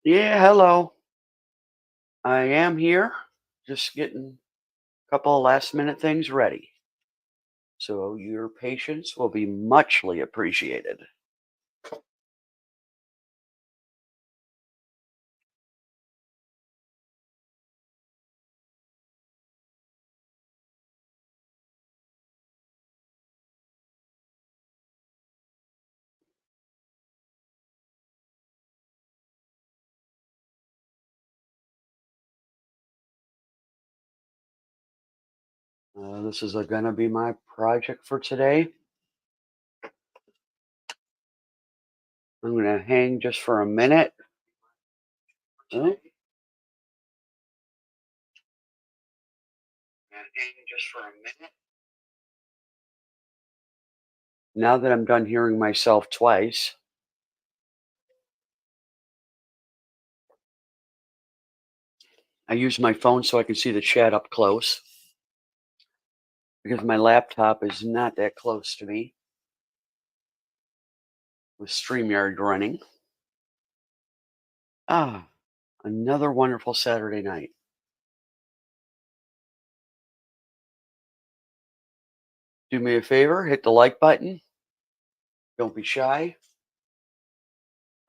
Yeah, hello. I am here, just getting a couple of last minute things ready. So your patience will be muchly appreciated. This is going to be my project for today. I'm going to hang just for a minute. Oh, hang just for a minute. Now that I'm done hearing myself twice, I use my phone so I can see the chat up close because my laptop is not that close to me with StreamYard running. Ah, another wonderful Saturday night. Do me a favor, hit the like button. Don't be shy.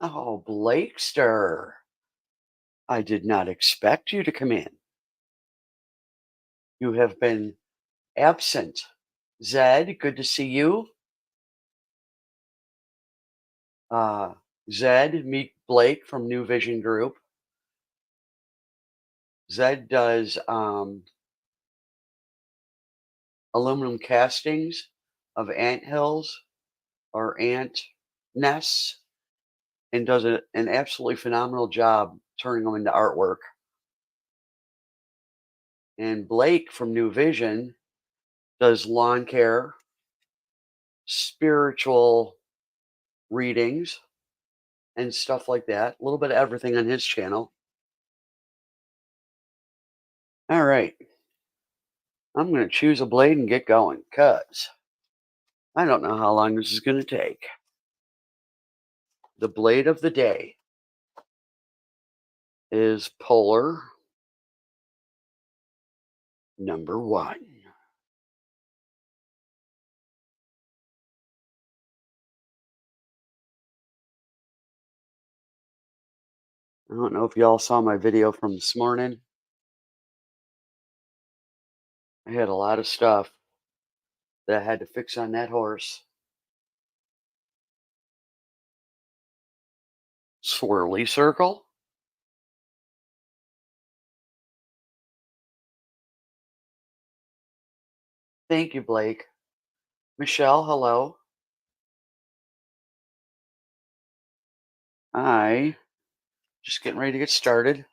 Oh, Blakester. I did not expect you to come in. You have been absent. Zed, good to see you. Uh, Zed, meet Blake from New Vision Group. Zed does aluminum castings of ant hills or ant nests and does an absolutely phenomenal job turning them into artwork. And Blake from New Vision does lawn care, spiritual readings, and stuff like that. A little bit of everything on his channel. All right. I'm going to choose a blade and get going because I don't know how long this is going to take. The blade of the day is Polar #1. I don't know if y'all saw my video from this morning. I had a lot of stuff that I had to fix on that horse. Swirly circle. Thank you, Blake. Michelle, hello. I just getting ready to get started.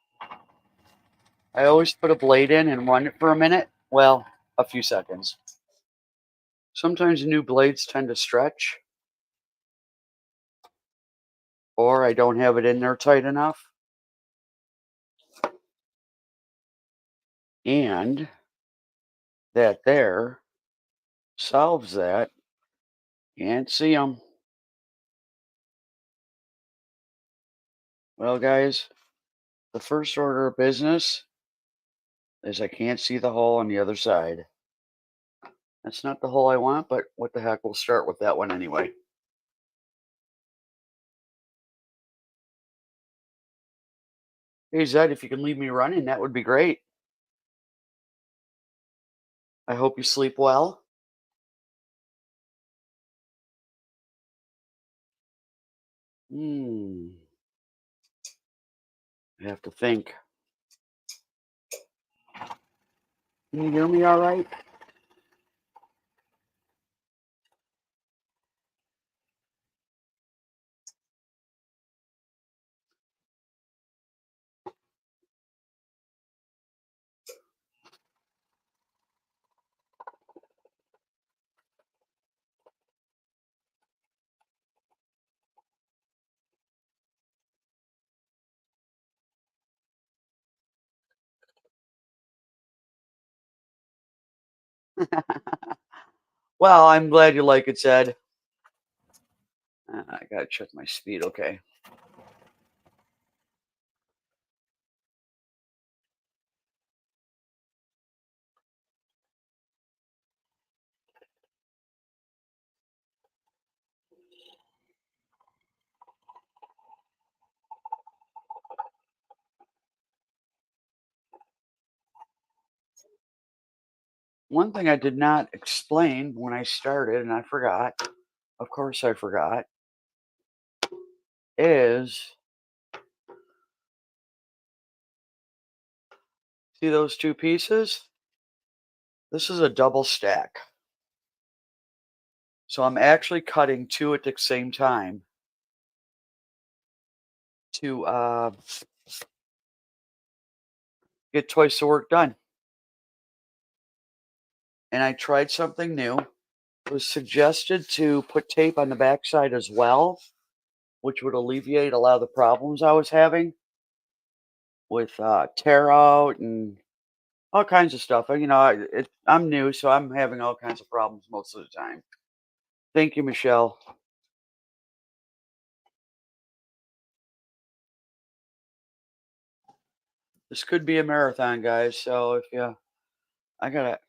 I always put a blade in and run it for a minute. Well, a few seconds. Sometimes new blades tend to stretch, or I don't have it in there tight enough. And that there solves that. Can't see them. Well, guys, the first order of business is I can't see the hole on the other side. That's not the hole I want, but what the heck, we'll start with that one anyway. Hey, Zed, if you can leave me running, that would be great. I hope you sleep well. I have to think. Can you hear me all right? Well, I'm glad you like it, Zed. I gotta check my speed. Okay. One thing I did not explain when I started, and I forgot, of course I forgot, is see those two pieces? This is a double stack. So I'm actually cutting two at the same time to get twice the work done. And I tried something new. It was suggested to put tape on the backside as well, which would alleviate a lot of the problems I was having with tear out and all kinds of stuff. I'm new, so I'm having all kinds of problems most of the time. Thank you, Michelle. This could be a marathon, guys. So if you, I gotta,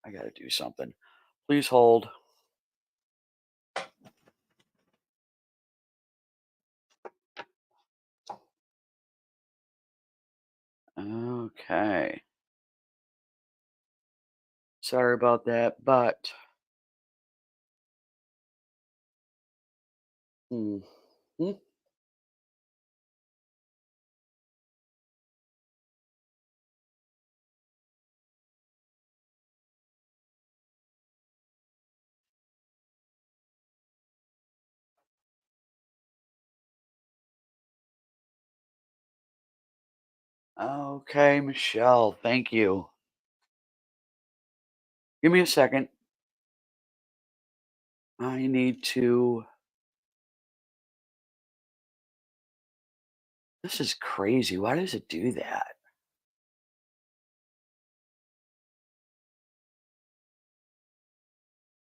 I gotta do something. Please hold. Okay. Sorry about that, but hmm. Okay, Michelle. Thank you. Give me a second. I need to. This is crazy. Why does it do that?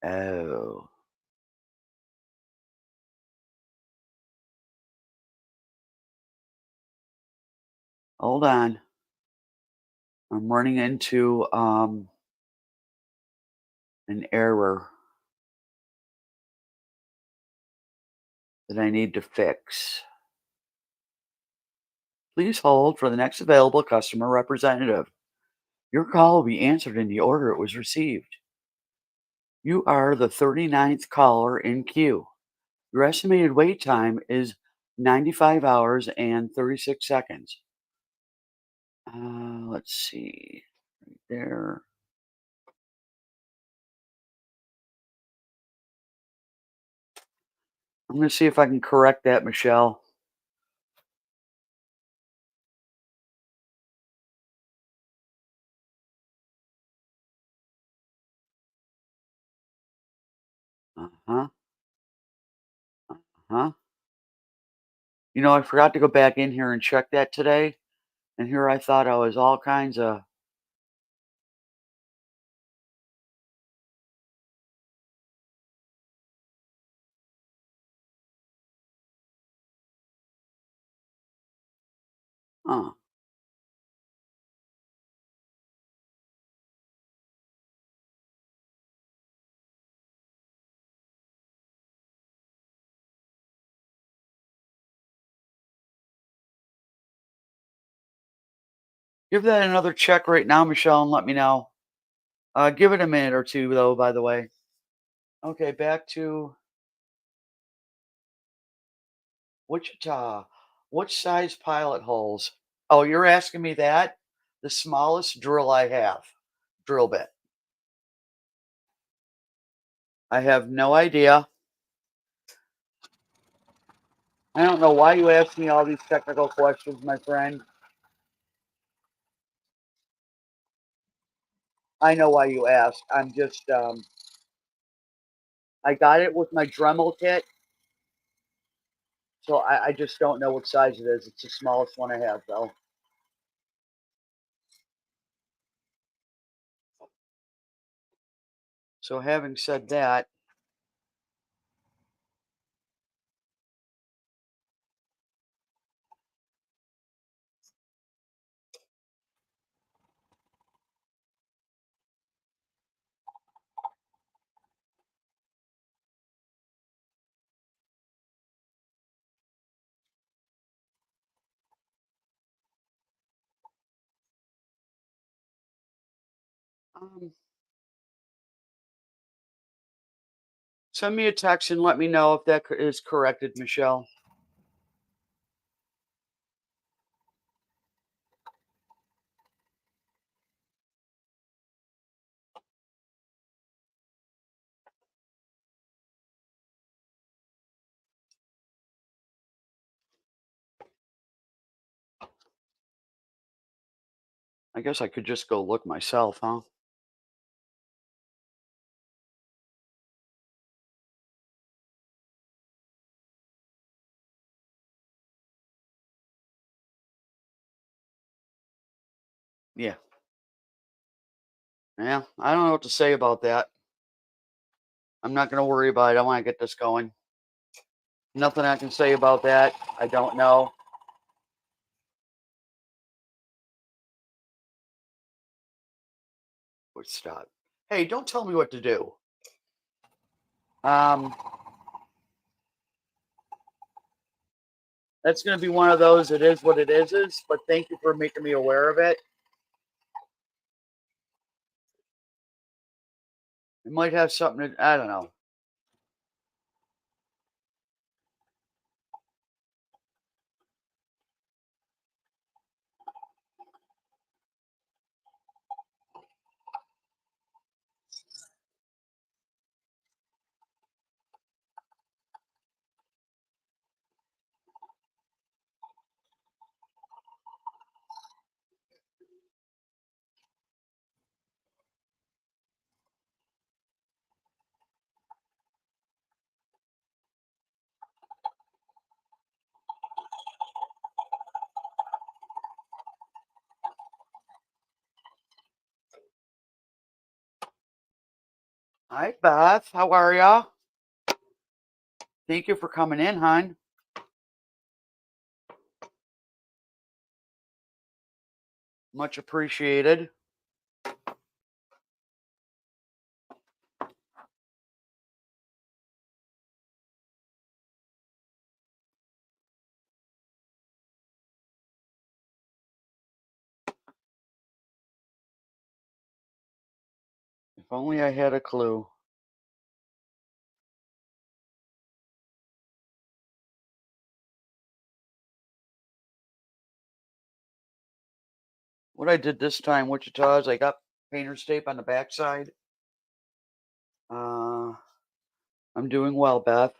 Oh, hold on. I'm running into an error that I need to fix. Please hold for the next available customer representative. Your call will be answered in the order it was received. You are the 39th caller in queue. Your estimated wait time is 95 hours and 36 seconds. Let's see. Right there. I'm going to see if I can correct that, Michelle. Uh huh. Uh huh. I forgot to go back in here and check that today. And here I thought I was all kinds of. Huh. Give that another check right now, Michelle, and let me know. Give it a minute or two, though, by the way. Okay, back to Wichita. What size pilot holes? Oh, you're asking me that? The smallest drill I have. Drill bit. I have no idea. I don't know why you ask me all these technical questions, my friend. I know why you ask. I got it with my Dremel kit, so I just don't know what size it is. It's the smallest one I have, though. So having said that, um, Send me a text and let me know if that is corrected, Michelle. I guess I could just go look myself, huh? Yeah. Yeah, I don't know what to say about that. I'm not going to worry about it. I want to get this going. Nothing I can say about that. I don't know. Would stop. Hey, don't tell me what to do. Um, that's going to be one of those. It is what it is. But thank you for making me aware of it. It might have something to. I don't know. Hi, Beth. How are ya? Thank you for coming in, hon. Much appreciated. If only I had a clue. What I did this time, Wichita, is I got painter's tape on the backside. I'm doing well, Beth.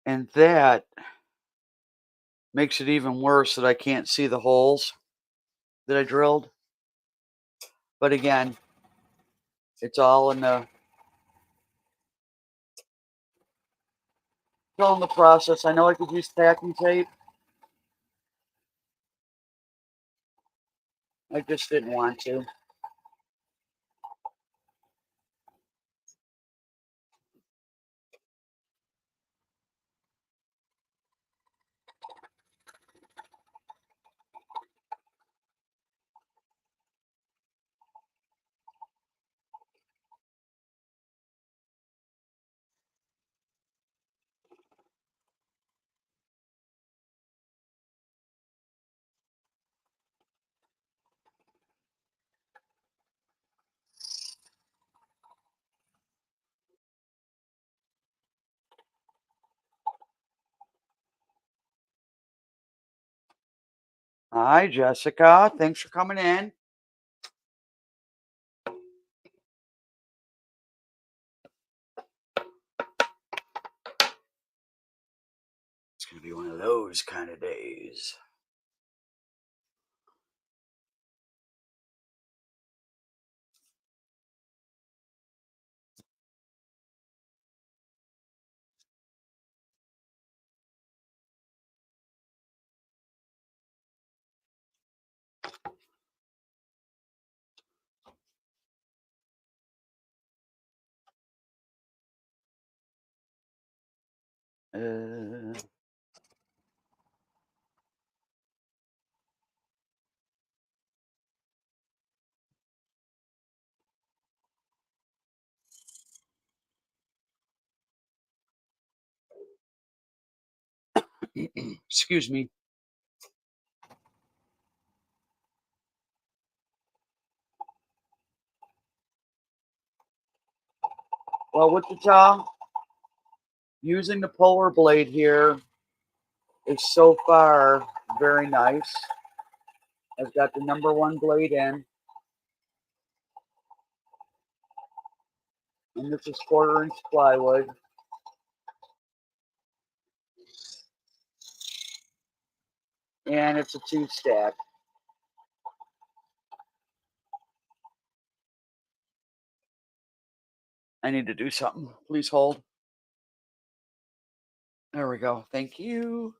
And that makes it even worse that I can't see the holes that I drilled. But again, it's all in the process. I know I could use packing tape. I just didn't want to. Hi, Jessica. Thanks for coming in. It's going to be one of those kind of days. Uh, excuse me. Well, Wichita, using the polar blade here is so far very nice. I've got the number one blade in, and this is 1/4 inch plywood. And it's a 2-stack. I need to do something. Please hold. There we go. Thank you.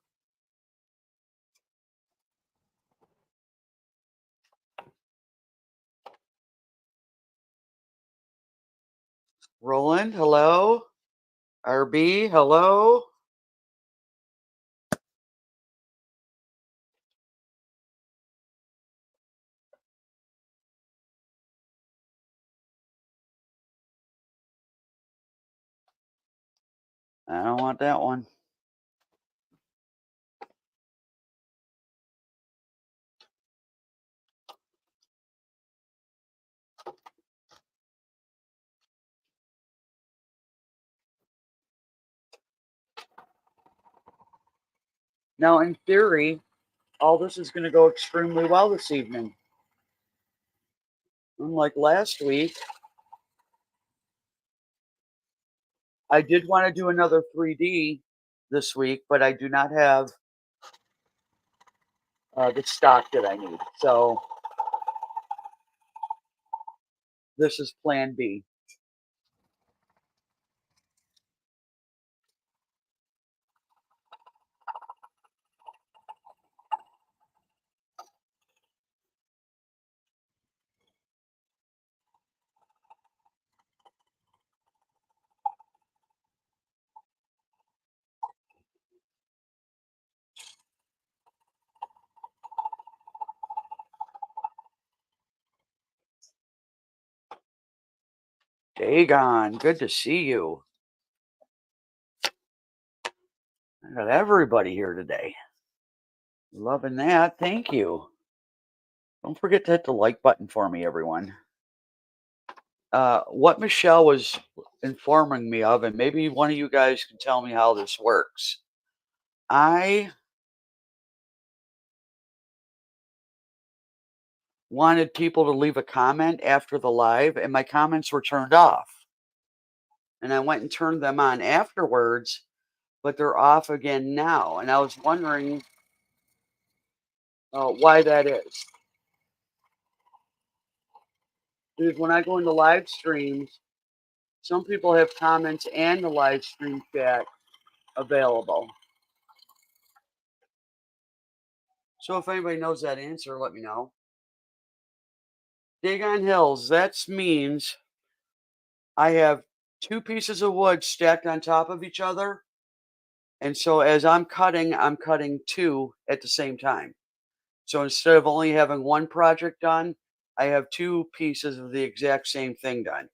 Roland, hello. RB, hello. I don't want that one. Now, in theory, all this is going to go extremely well this evening. Unlike last week, I did want to do another 3D this week, but I do not have the stock that I need. So this is plan B. Dagon, good to see you. I got everybody here today. Loving that. Thank you. Don't forget to hit the like button for me, everyone. What Michelle was informing me of, and maybe one of you guys can tell me how this works. I wanted people to leave a comment after the live, and my comments were turned off. And I went and turned them on afterwards, but they're off again now. And I was wondering why that is. Because when I go into live streams, some people have comments and the live stream chat available. So if anybody knows that answer, let me know. Dagon Hills, that means I have 2 pieces of wood stacked on top of each other. And so as I'm cutting 2 at the same time. So instead of only having one project done, I have 2 pieces of the exact same thing done.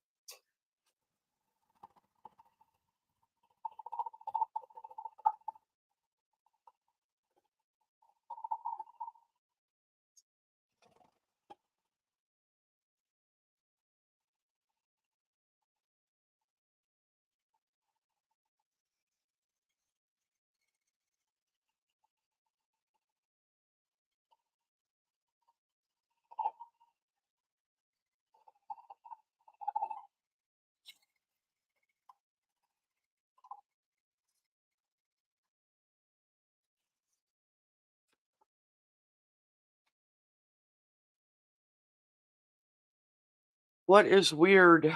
What is weird,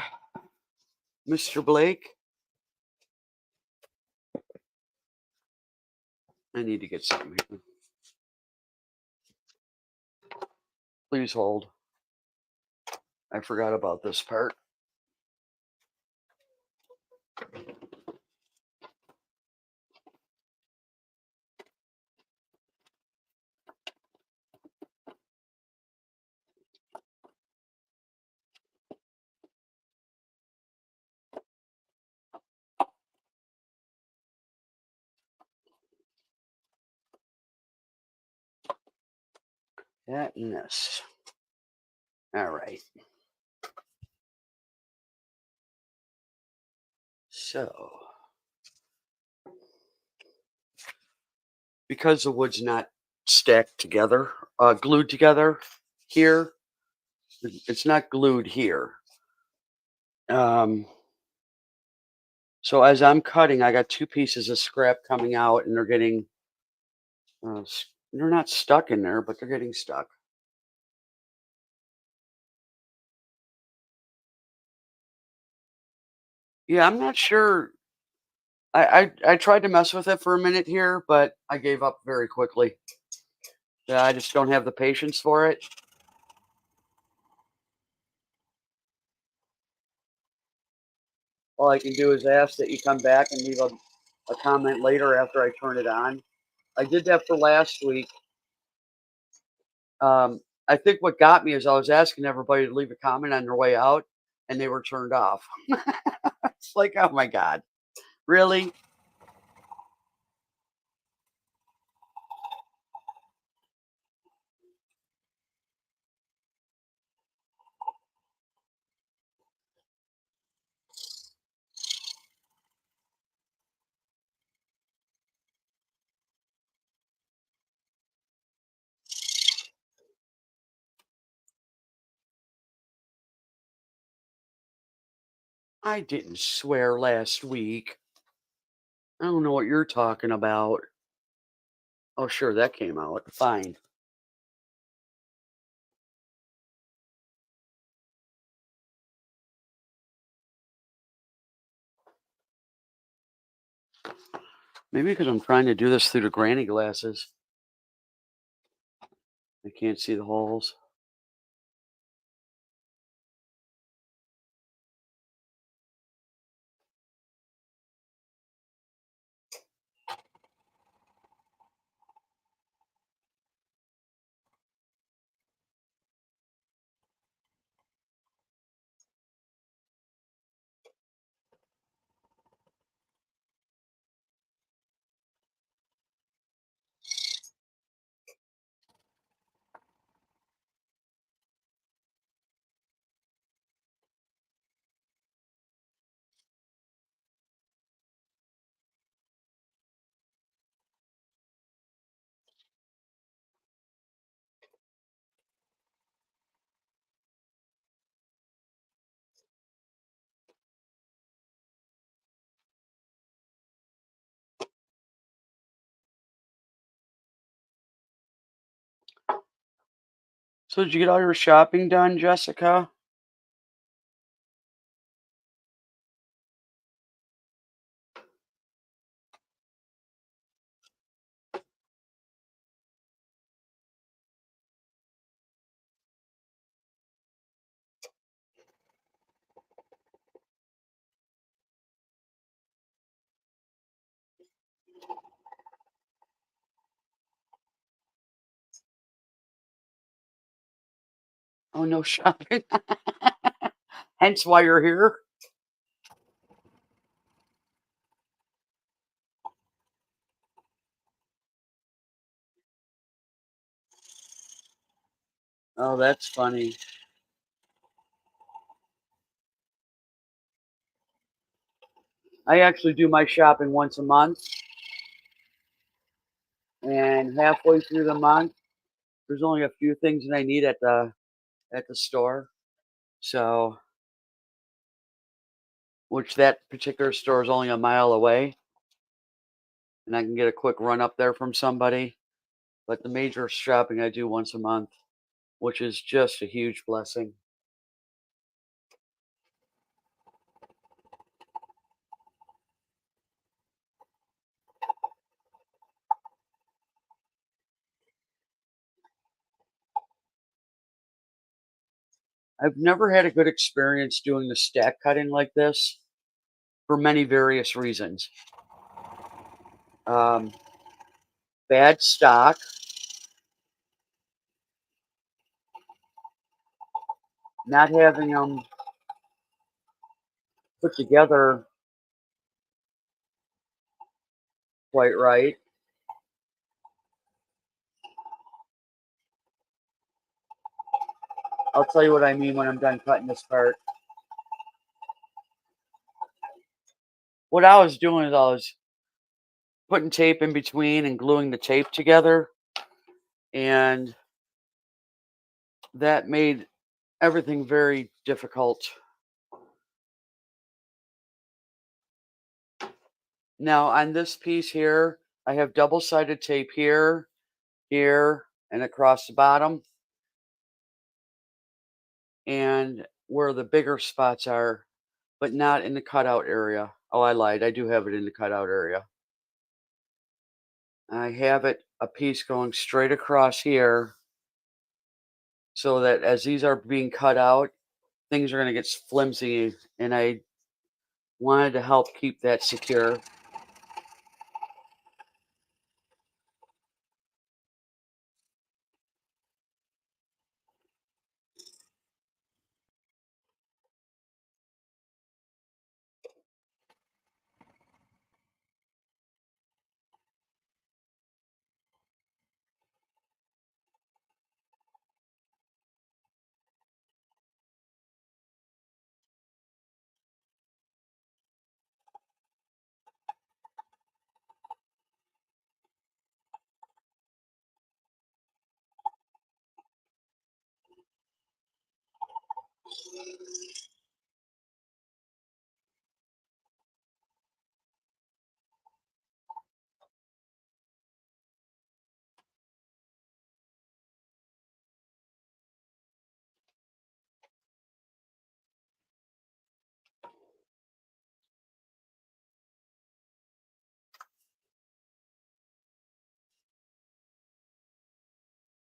Mr. Blake? I need to get something here. Please hold. I forgot about this part. That and this. All right. So, because the wood's not stacked together, glued together here, it's not glued here. So as I'm cutting, I got two pieces of scrap coming out, and they're getting, they're not stuck in there, but they're getting stuck. Yeah, I'm not sure. I tried to mess with it for a minute here, but I gave up very quickly. Yeah, I just don't have the patience for it. All I can do is ask that you come back and leave a comment later after I turn it on. I did that for last week. I think what got me is I was asking everybody to leave a comment on their way out, and they were turned off. It's like, oh my God, really? I didn't swear last week. I don't know what you're talking about. Oh, sure, that came out. Fine. Maybe because I'm trying to do this through the granny glasses. I can't see the holes. So did you get all your shopping done, Jessica? Oh, no shopping. Hence why you're here. Oh, that's funny. I actually do my shopping once a month, and halfway through the month, there's only a few things that I need at the store. So, which that particular store is only a mile away, and I can get a quick run up there from somebody. But the major shopping I do once a month, which is just a huge blessing. I've never had a good experience doing the stack cutting like this for many various reasons. Um, Bad stock, not having them put together quite right. I'll tell you what I mean when I'm done cutting this part. what I was doing is I was putting tape in between and gluing the tape together, and that made everything very difficult. Now on this piece here, I have double-sided tape here, here, and across the bottom, and where the bigger spots are, but not in the cutout area. Oh, I lied. I do have it in the cutout area. I have it a piece going straight across here so that as these are being cut out, things are going to get flimsy, and I wanted to help keep that secure.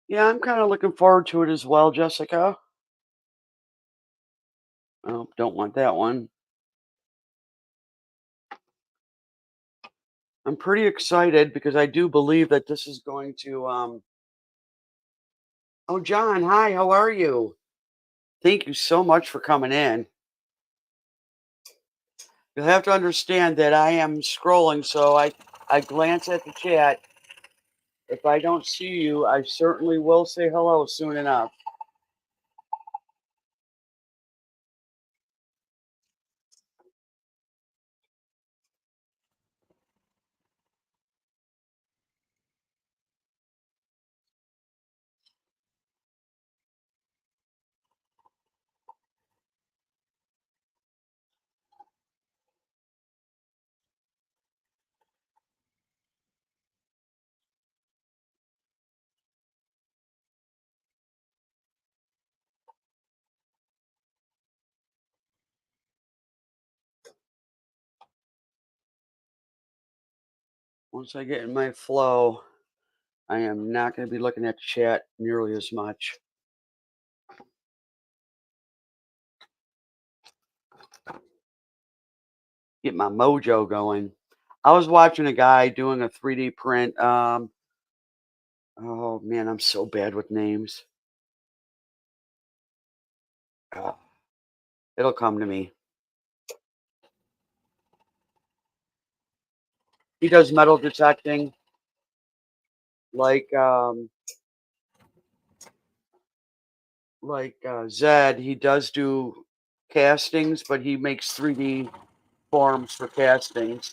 Yeah, I'm kind of looking forward to it as well, Jessica. Oh, don't want that one. I'm pretty excited because I do believe that this is going to Oh, John, hi, how are you? Thank you so much for coming in. You'll have to understand that I am scrolling, so I glance at the chat. If I don't see you, I certainly will say hello soon enough. Once I get in my flow, I am not going to be looking at the chat nearly as much. Get my mojo going. I was watching a guy doing a 3D print. Oh man, I'm so bad with names. Uh, it'll come to me. He does metal detecting, like Zed. He does do castings, but he makes 3D forms for castings.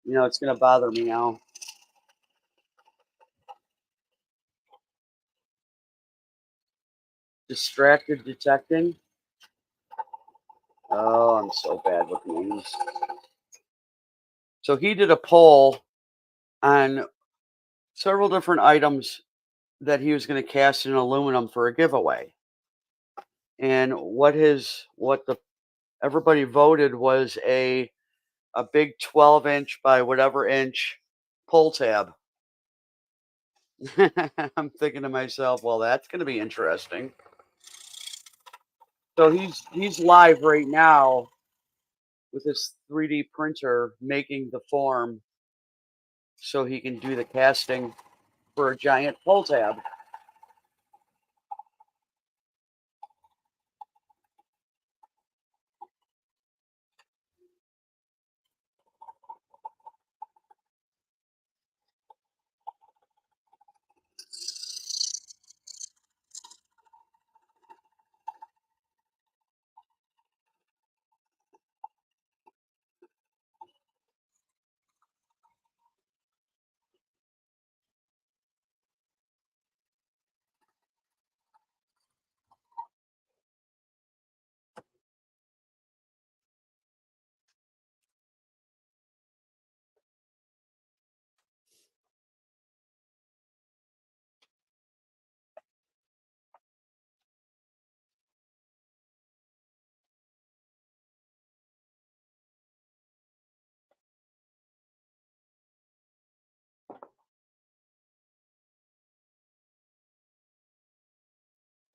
You know, it's gonna bother me now. Distracted detecting. Oh, I'm so bad with names. So he did a poll on several different items that he was going to cast in aluminum for a giveaway. And what the everybody voted was a big 12-inch by whatever inch pull tab. I'm thinking to myself, well, that's going to be interesting. So he's live right now with his 3D printer making the form so he can do the casting for a giant pull tab.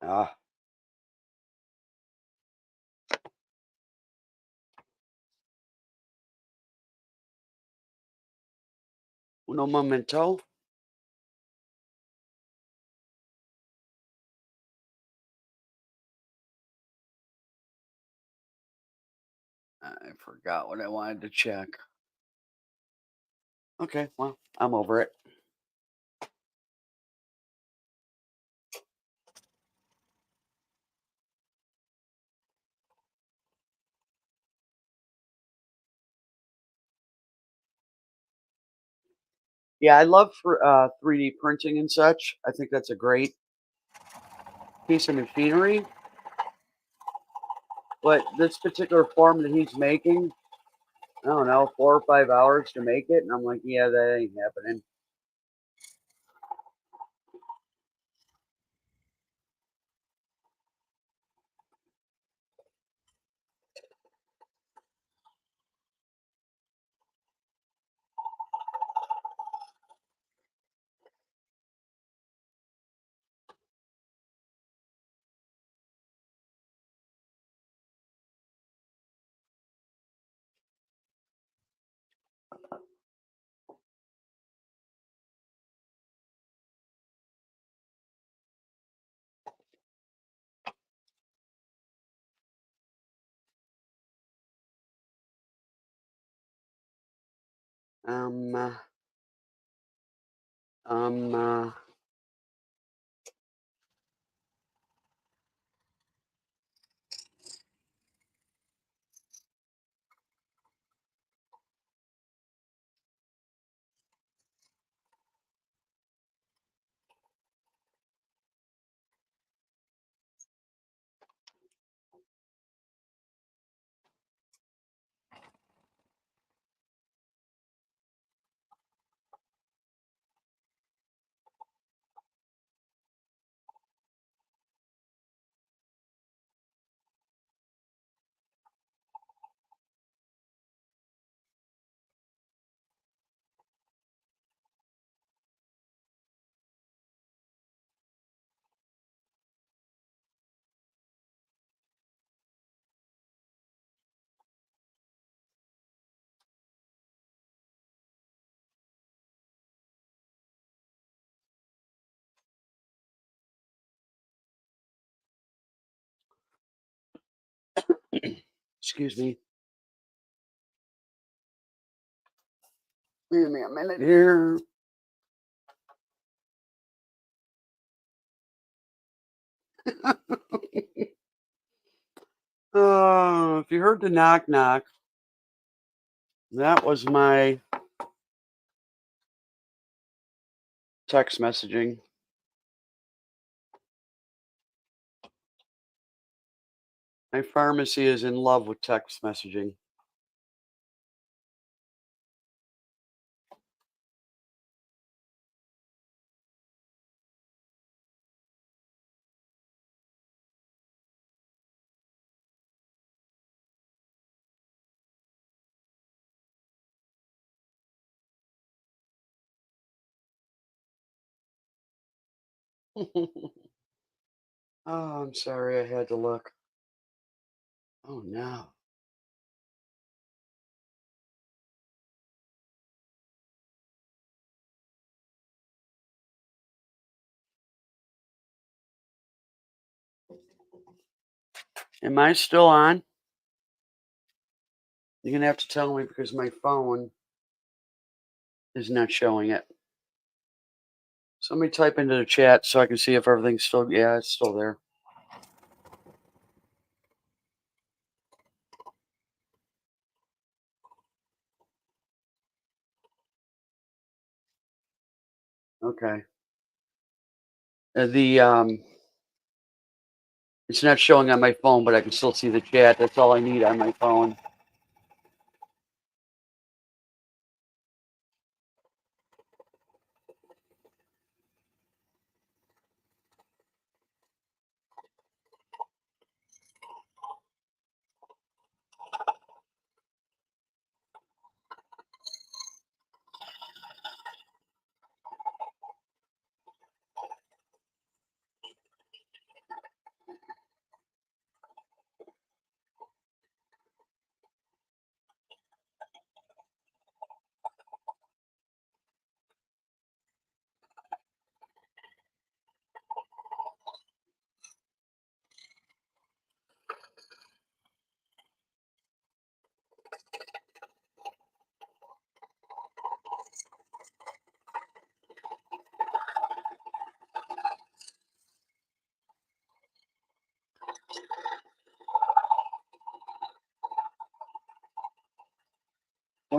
Ah, uno momento. I forgot what I wanted to check. Okay, well, I'm over it. Yeah, I love for 3D printing and such. I think that's a great piece of machinery. But this particular form that he's making, I don't know, 4 or 5 hours to make it, and I'm like, yeah, that ain't happening. Um, uh, um, uh, excuse me. Give me a minute here. If you heard the knock knock, that was my text messaging. My pharmacy is in love with text messaging. Oh, I'm sorry I had to look. Oh no. Am I still on? You're gonna have to tell me because my phone is not showing it. Somebody type into the chat so I can see if everything's still. Yeah, it's still there. Okay. The It's not showing on my phone, but I can still see the chat. That's all I need on my phone.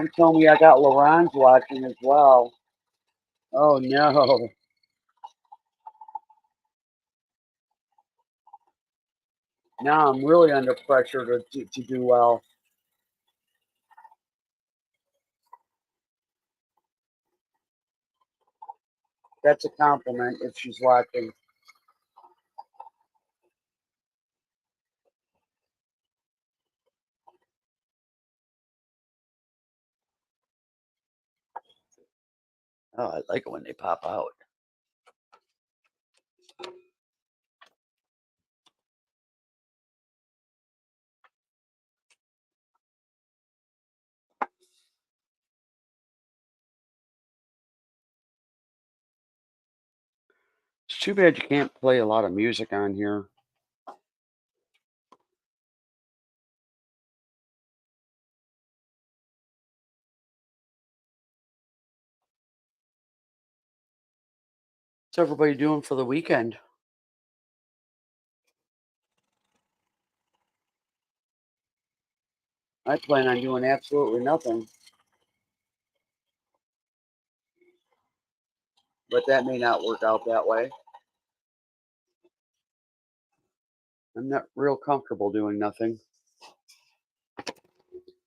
Don't tell me I got Laron's watching as well. Oh no. Now I'm really under pressure to do well. That's a compliment if she's watching. Oh, I like it when they pop out. It's too bad you can't play a lot of music on here. What's everybody doing for the weekend? I plan on doing absolutely nothing, but that may not work out that way. I'm not real comfortable doing nothing.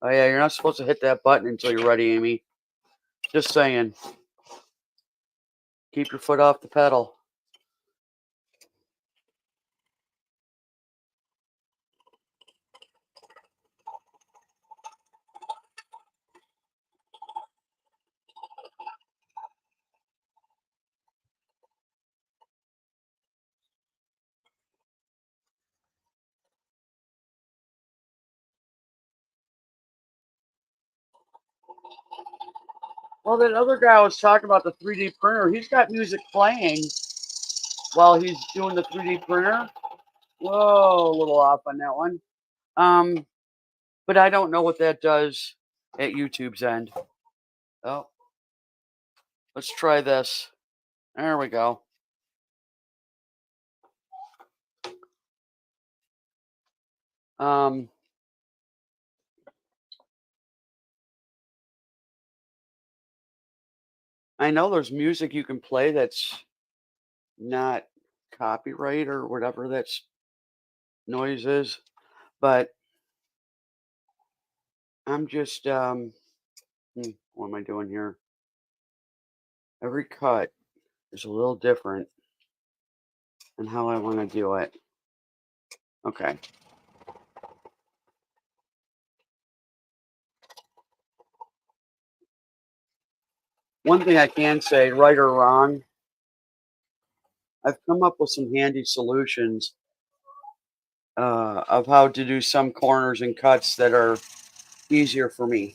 Oh yeah, you're not supposed to hit that button until you're ready, Amy. Just saying. Keep your foot off the pedal. Well, that other guy was talking about the 3D printer. He's got music playing while he's doing the 3D printer. Whoa, a little off on that one. But I don't know what that does at YouTube's end. Oh, let's try this. There we go. I know there's music you can play that's not copyright or whatever that noise is, but I'm just what am I doing here? Every cut is a little different in how I want to do it. Okay. One thing I can say, right or wrong, I've come up with some handy solutions of how to do some corners and cuts that are easier for me.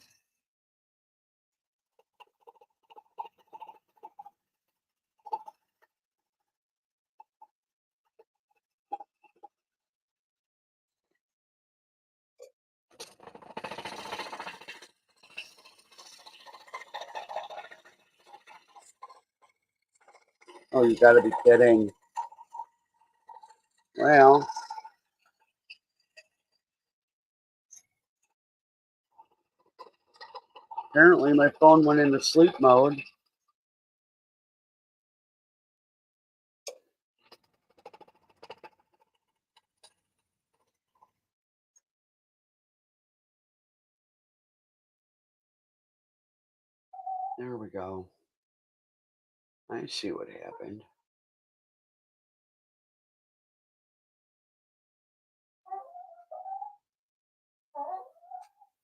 Oh, you got to be kidding. Well, apparently my phone went into sleep mode. There we go. I see what happened.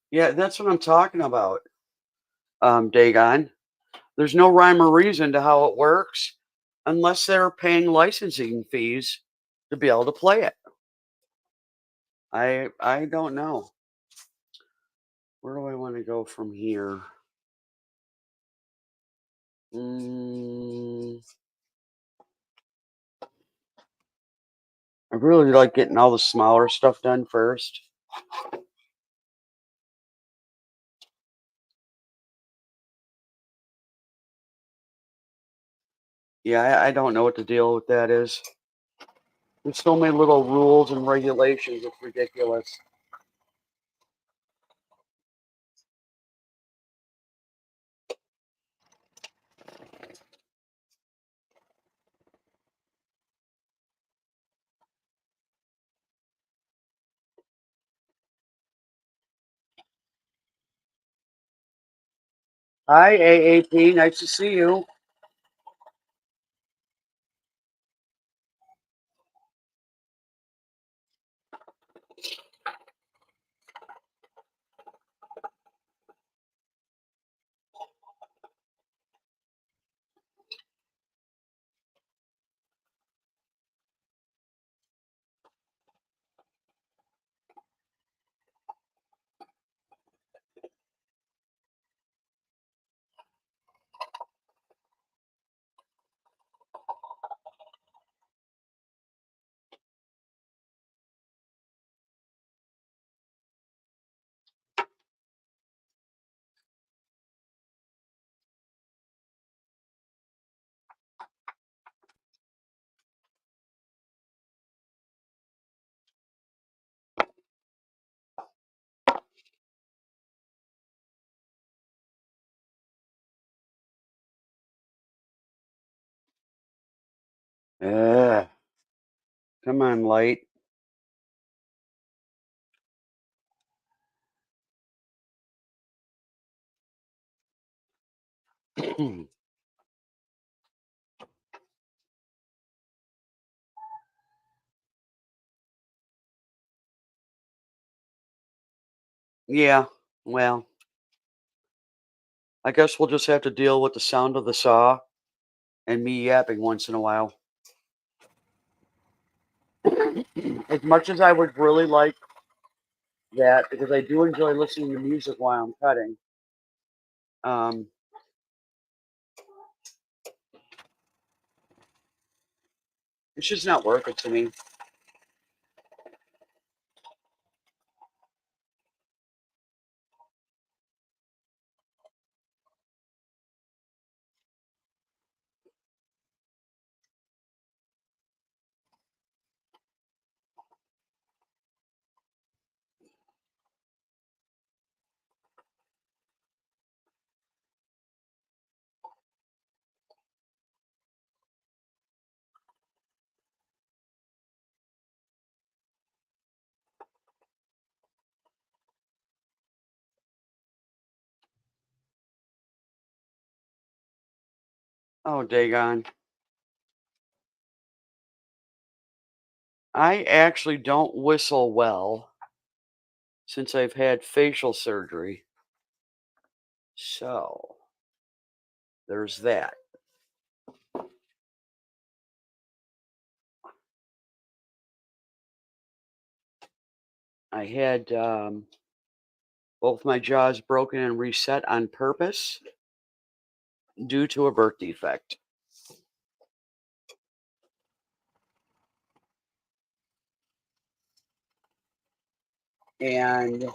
Yeah, that's what I'm talking about, Dagon. There's no rhyme or reason to how it works unless they're paying licensing fees to be able to play it. I don't know. Where do I want to go from here? I really like getting all the smaller stuff done first. Yeah, I don't know what the deal with that is. There's so many little rules and regulations. It's ridiculous. Hi, AAP. Nice to see you. Yeah. Come on, light. Yeah. Well, I guess we'll just have to deal with the sound of the saw and me yapping once in a while. As much as I would really like that, because I do enjoy listening to music while I'm cutting. Um, it's just not worth it to me. Oh, dagon. I actually don't whistle well since I've had facial surgery. So, there's that. I had both my jaws broken and reset on purpose due to a birth defect. And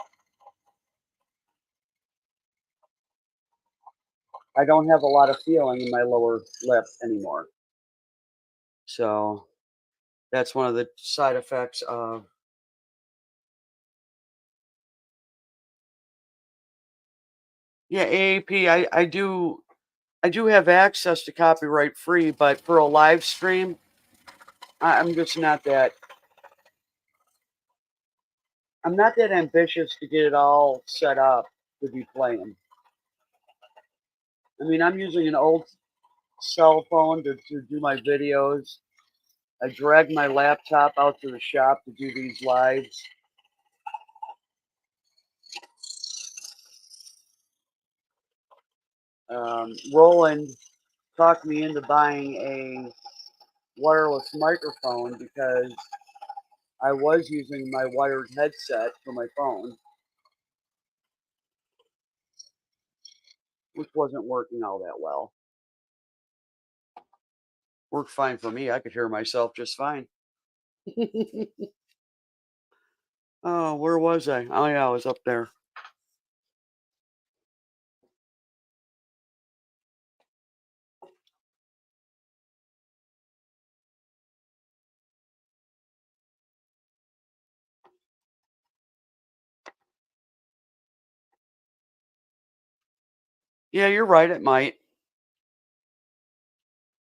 I don't have a lot of feeling in my lower lip anymore. So that's one of the side effects of. Yeah, AAP. I do have access to copyright free, but for a live stream, I'm just not that. I'm not that ambitious to get it all set up to be playing. I mean, I'm using an old cell phone to do my videos. I dragged my laptop out to the shop to do these lives. Roland talked me into buying a wireless microphone because I was using my wired headset for my phone, which wasn't working all that well. Worked fine for me. I could hear myself just fine. Oh, where was I? Oh, yeah, I was up there. Yeah, you're right. It might.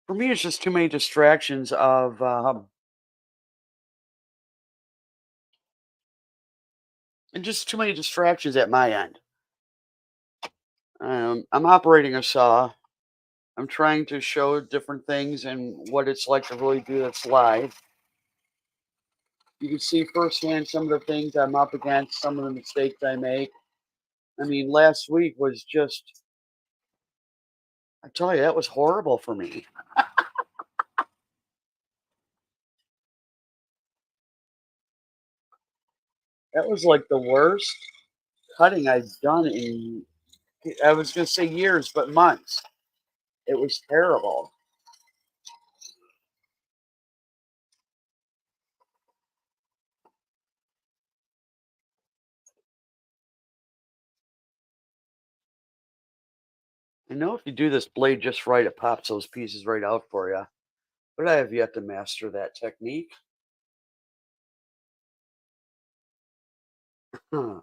For me, it's just too many distractions of, and just too many distractions at my end. I'm operating a saw. I'm trying to show different things and what it's like to really do this live. You can see firsthand some of the things I'm up against, some of the mistakes I make. I mean, last week was just, I tell you, that was horrible for me. That was like the worst cutting I've done in, I was going to say years, but months. It was terrible. I know if you do this blade just right, it pops those pieces right out for you. But I have yet to master that technique. Huh.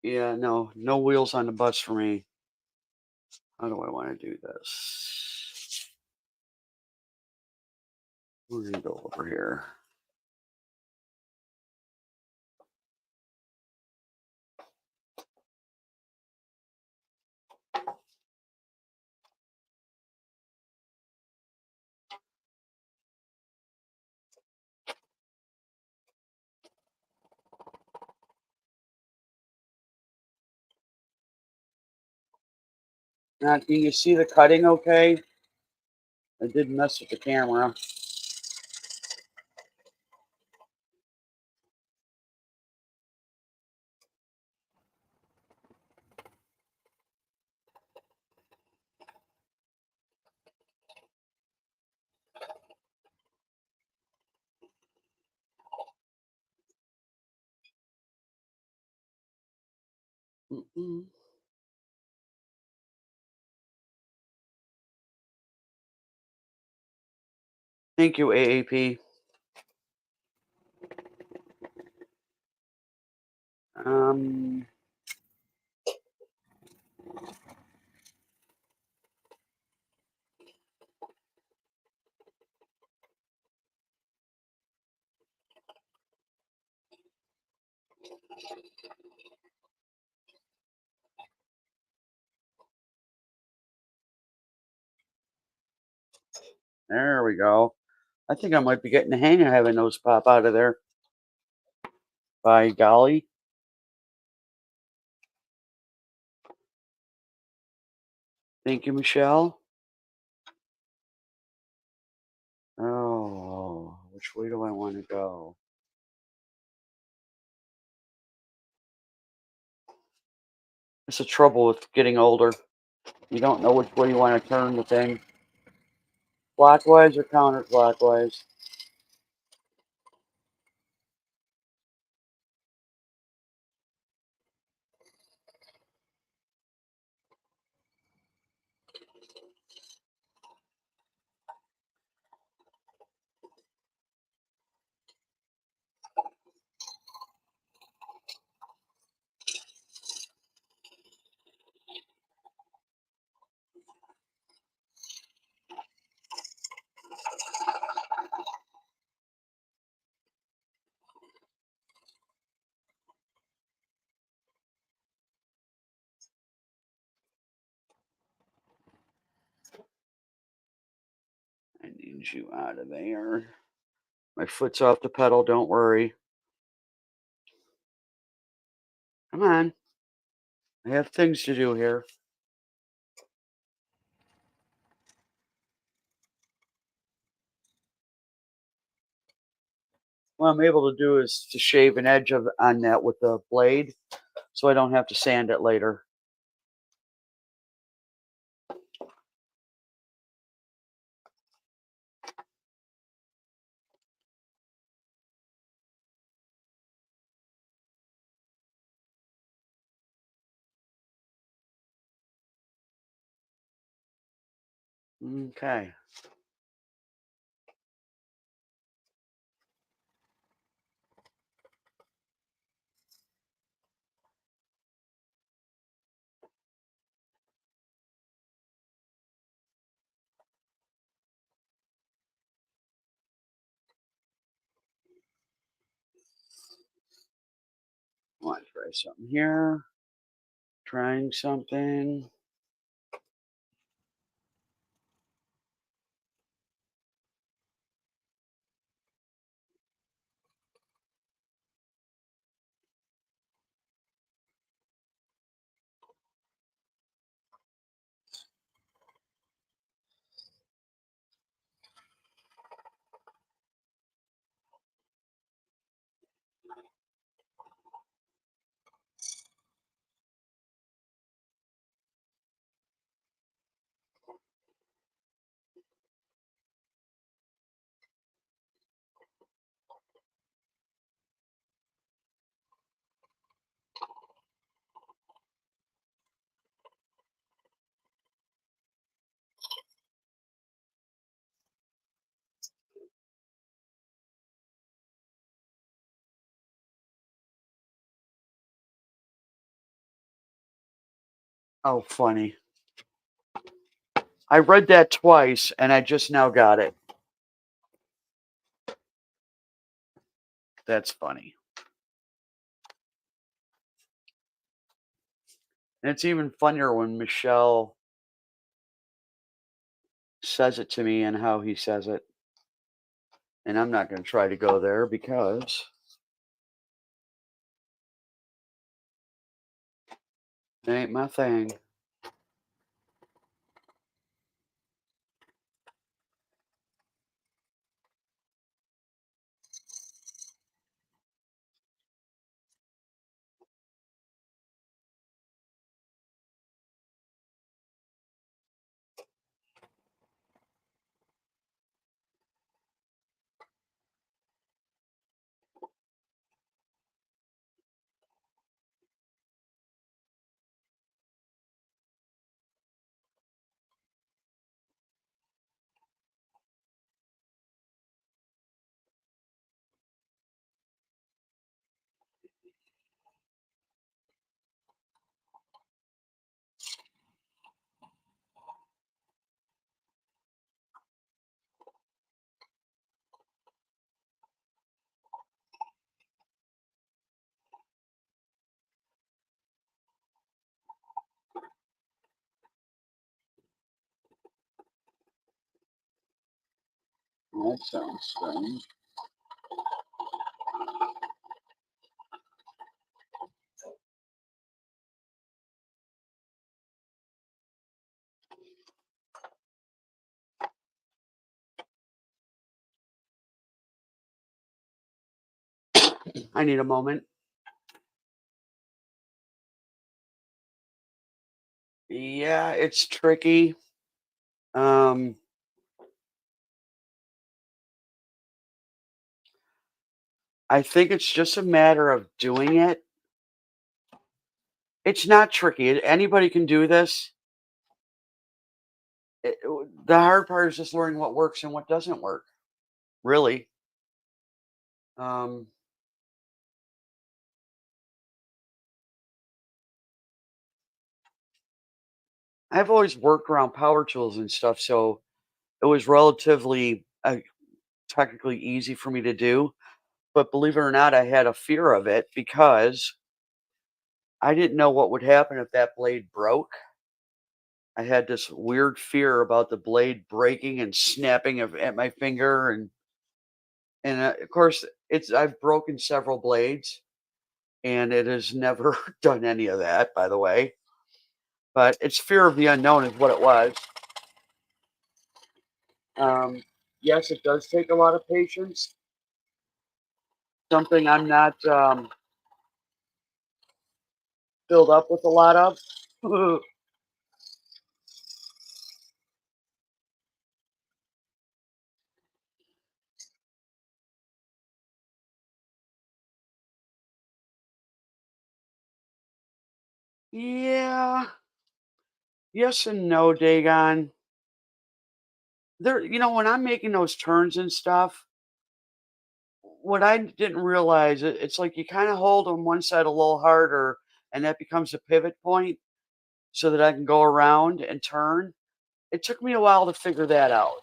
Yeah, no, no wheels on the bus for me. How do I want to do this? We're going to go over here. Now, can you see the cutting okay? I did mess with the camera. Mm-mm. Thank you, AAP. Um, there we go. I think I might be getting the hang of having those pop out of there. By golly. Thank you, Michelle. Oh, which way do I want to go? That's the trouble with getting older. You don't know which way you want to turn the thing. Clockwise or counterclockwise? I need you out of there. My foot's off the pedal, don't worry. Come on. I have things to do here. What I'm able to do is to shave an edge of on that with the blade so I don't have to sand it later. Okay. I want to try something here. Trying something. Oh, funny. I read that twice and I just now got it. That's funny. And it's even funnier when Michelle says it to me and how he says it. And I'm not going to try to go there because it ain't my thing. That sounds strange. I need a moment. Yeah, it's tricky. Um, I think it's just a matter of doing it. It's not tricky. Anybody can do this. The hard part is just learning what works and what doesn't work. Really. Um, I've always worked around power tools and stuff, so it was relatively technically easy for me to do. But believe it or not, I had a fear of it because I didn't know what would happen if that blade broke. I had this weird fear about the blade breaking and snapping at my finger, and of course, it's I've broken several blades, and it has never done any of that, by the way. But it's fear of the unknown is what it was. Um, yes, it does take a lot of patience. Something I'm not filled up with a lot of. Yeah, yes and no, Dagon. There, when I'm making those turns and stuff, what I didn't realize, it's like you kind of hold on one side a little harder, and that becomes a pivot point so that I can go around and turn. It took me a while to figure that out,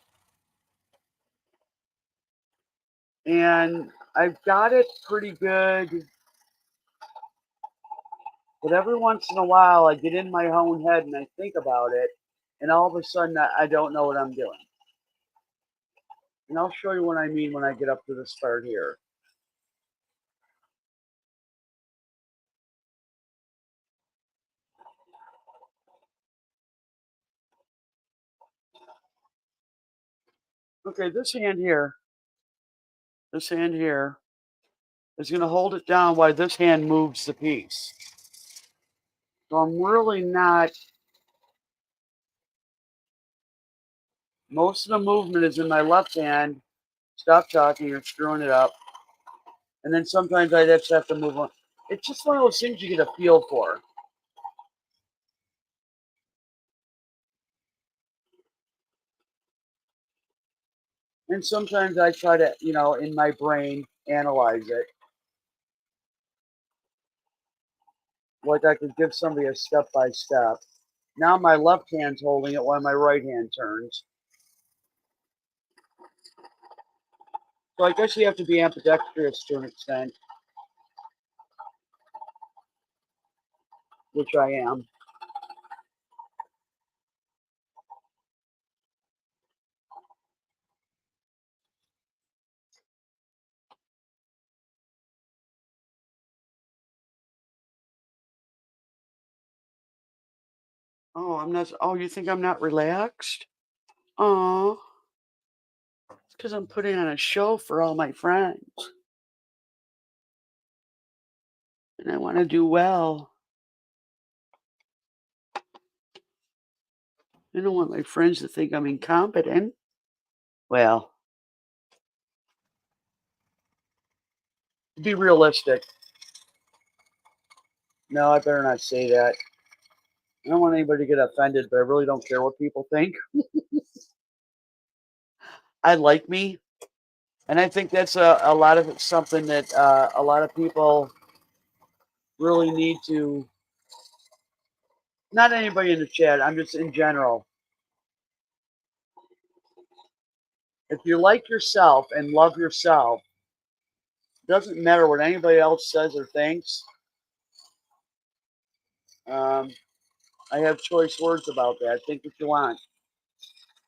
and I've got it pretty good. But every once in a while, I get in my own head and I think about it, and all of a sudden, I don't know what I'm doing. And I'll show you what I mean when I get up to this part here. Okay, this hand here is going to hold it down while this hand moves the piece. So I'm really not, most of the movement is in my left hand. Stop talking, you're screwing it up. And then sometimes I just have to move on. It's just one of those things you get a feel for. And sometimes I try to, in my brain, analyze it. Like I could give somebody a step by step. Now my left hand's holding it while my right hand turns. So I guess you have to be ambidextrous to an extent, which I am. Oh, I'm not. Oh, you think I'm not relaxed? Oh, it's because I'm putting on a show for all my friends, and I want to do well. I don't want my friends to think I'm incompetent. Well, be realistic. No, I better not say that. I don't want anybody to get offended, but I really don't care what people think. I like me, and I think that's a lot of it's something that a lot of people really need to. Not anybody in the chat. I'm just in general. If you like yourself and love yourself, doesn't matter what anybody else says or thinks. Um, I have choice words about that. Think what you want.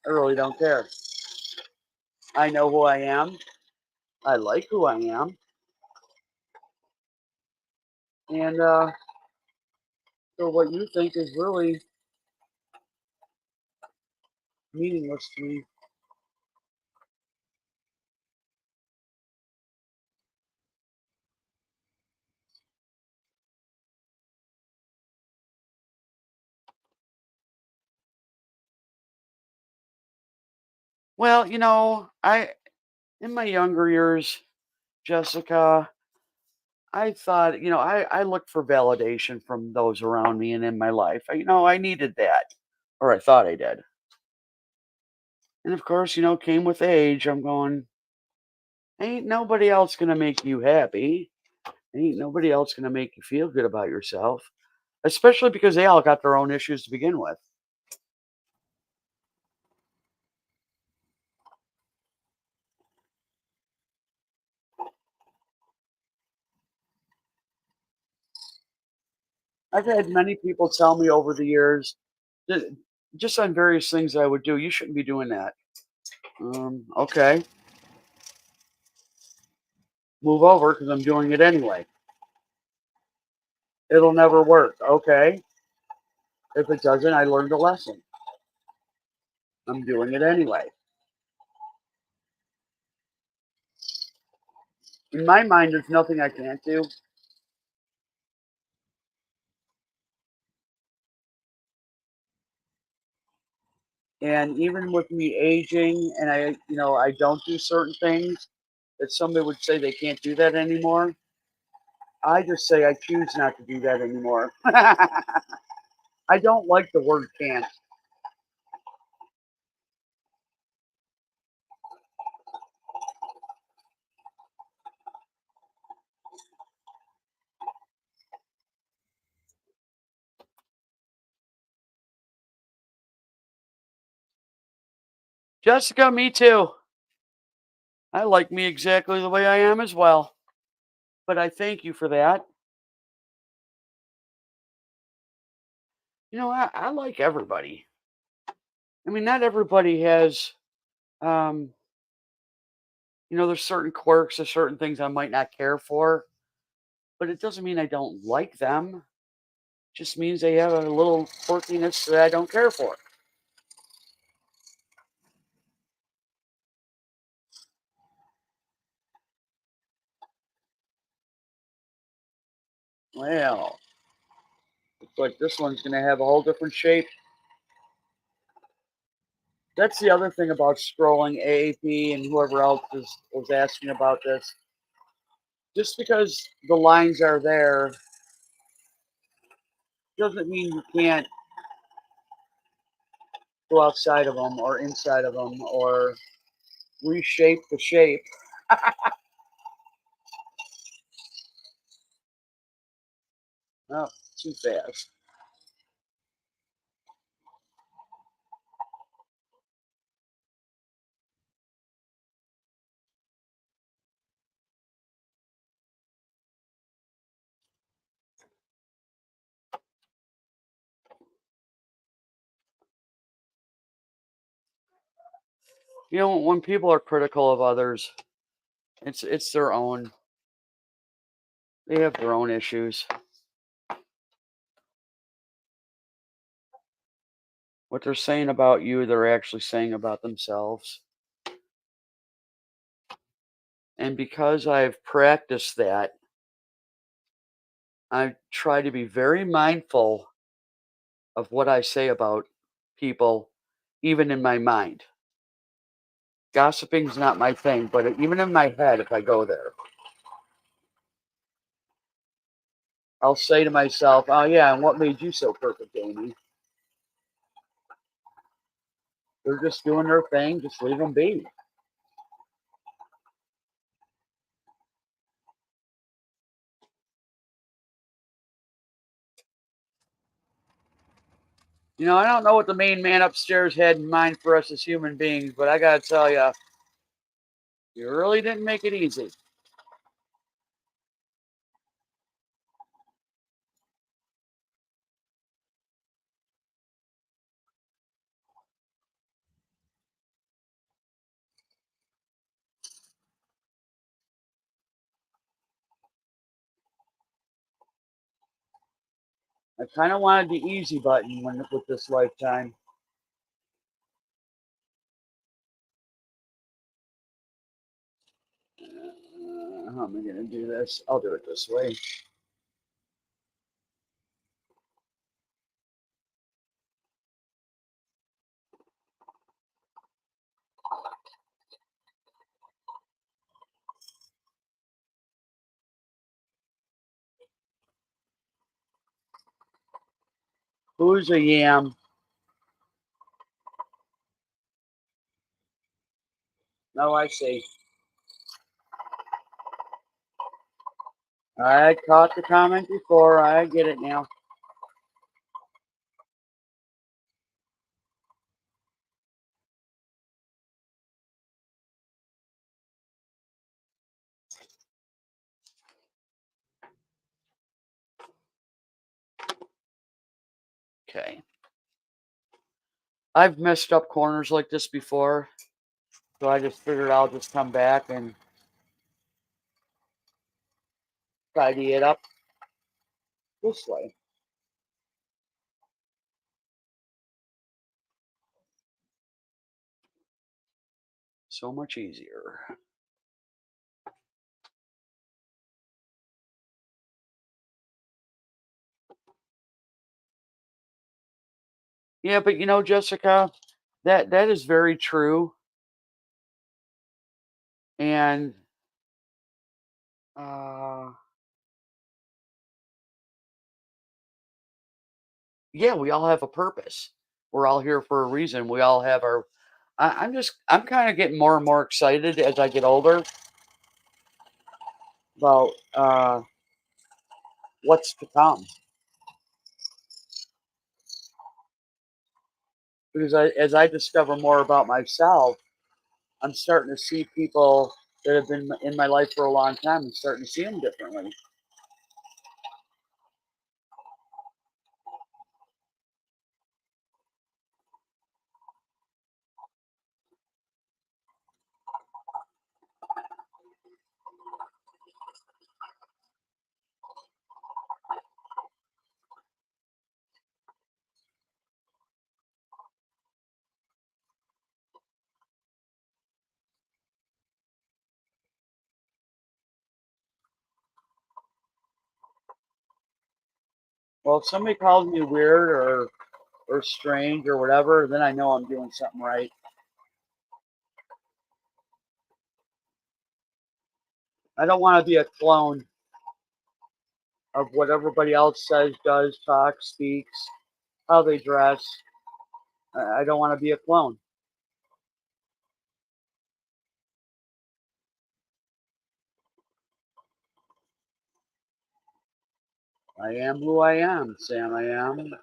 I really don't care. I know who I am. I like who I am. And so what you think is really meaningless to me. Well, I in my younger years, Jessica, I thought, I looked for validation from those around me and in my life. I needed that, or I thought I did. And of course, came with age. I'm going, ain't nobody else gonna make you happy. Ain't nobody else gonna make you feel good about yourself, especially because they all got their own issues to begin with. I've had many people tell me over the years, that just on various things I would do, you shouldn't be doing that. Okay, move over because I'm doing it anyway. It'll never work. Okay, if it doesn't, I learned a lesson. I'm doing it anyway. In my mind, there's nothing I can't do. And even with me aging and I don't do certain things that somebody would say they can't do that anymore. I just say I choose not to do that anymore. I don't like the word can't. Jessica, me too. I like me exactly the way I am as well. But I thank you for that. I like everybody. I mean, not everybody has, um, there's certain quirks or certain things I might not care for, but it doesn't mean I don't like them. Just means they have a little quirkiness that I don't care for. Well, looks like this one's going to have a whole different shape. That's the other thing about scrolling AAP and whoever else was asking about this. Just because the lines are there doesn't mean you can't go outside of them or inside of them or reshape the shape. Oh, too fast. When people are critical of others, it's their own. They have their own issues. What they're saying about you, they're actually saying about themselves. And because I've practiced that, I try to be very mindful of what I say about people, even in my mind. Gossiping's not my thing, but even in my head, if I go there, I'll say to myself, "Oh yeah, and what made you so perfect, Amy? They're just doing their thing. Just leave them be." I don't know what the main man upstairs had in mind for us as human beings, but I gotta tell you, you really didn't make it easy. I kind of wanted the easy button with this lifetime. How am I gonna do this? I'll do it this way. Who's a yam? No, I see. I caught the comment before. I get it now. Okay. I've messed up corners like this before, so I just figured I'll just come back and tidy it up this way. So much easier. Yeah, but Jessica, that is very true. And uh yeah, we all have a purpose. We're all here for a reason. We all have our I'm kind of getting more and more excited as I get older about what's to come. Because as I discover more about myself, I'm starting to see people that have been in my life for a long time and starting to see them differently. Well, if somebody calls me weird or strange or whatever, then I know I'm doing something right. I don't want to be a clone of what everybody else says, does, talks, speaks, how they dress. I don't want to be a clone. I am who I am, Sam. I am.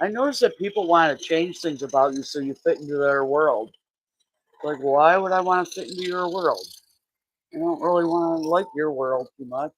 I notice that people want to change things about you so you fit into their world. Like, why would I want to fit into your world? I don't really want to like your world too much.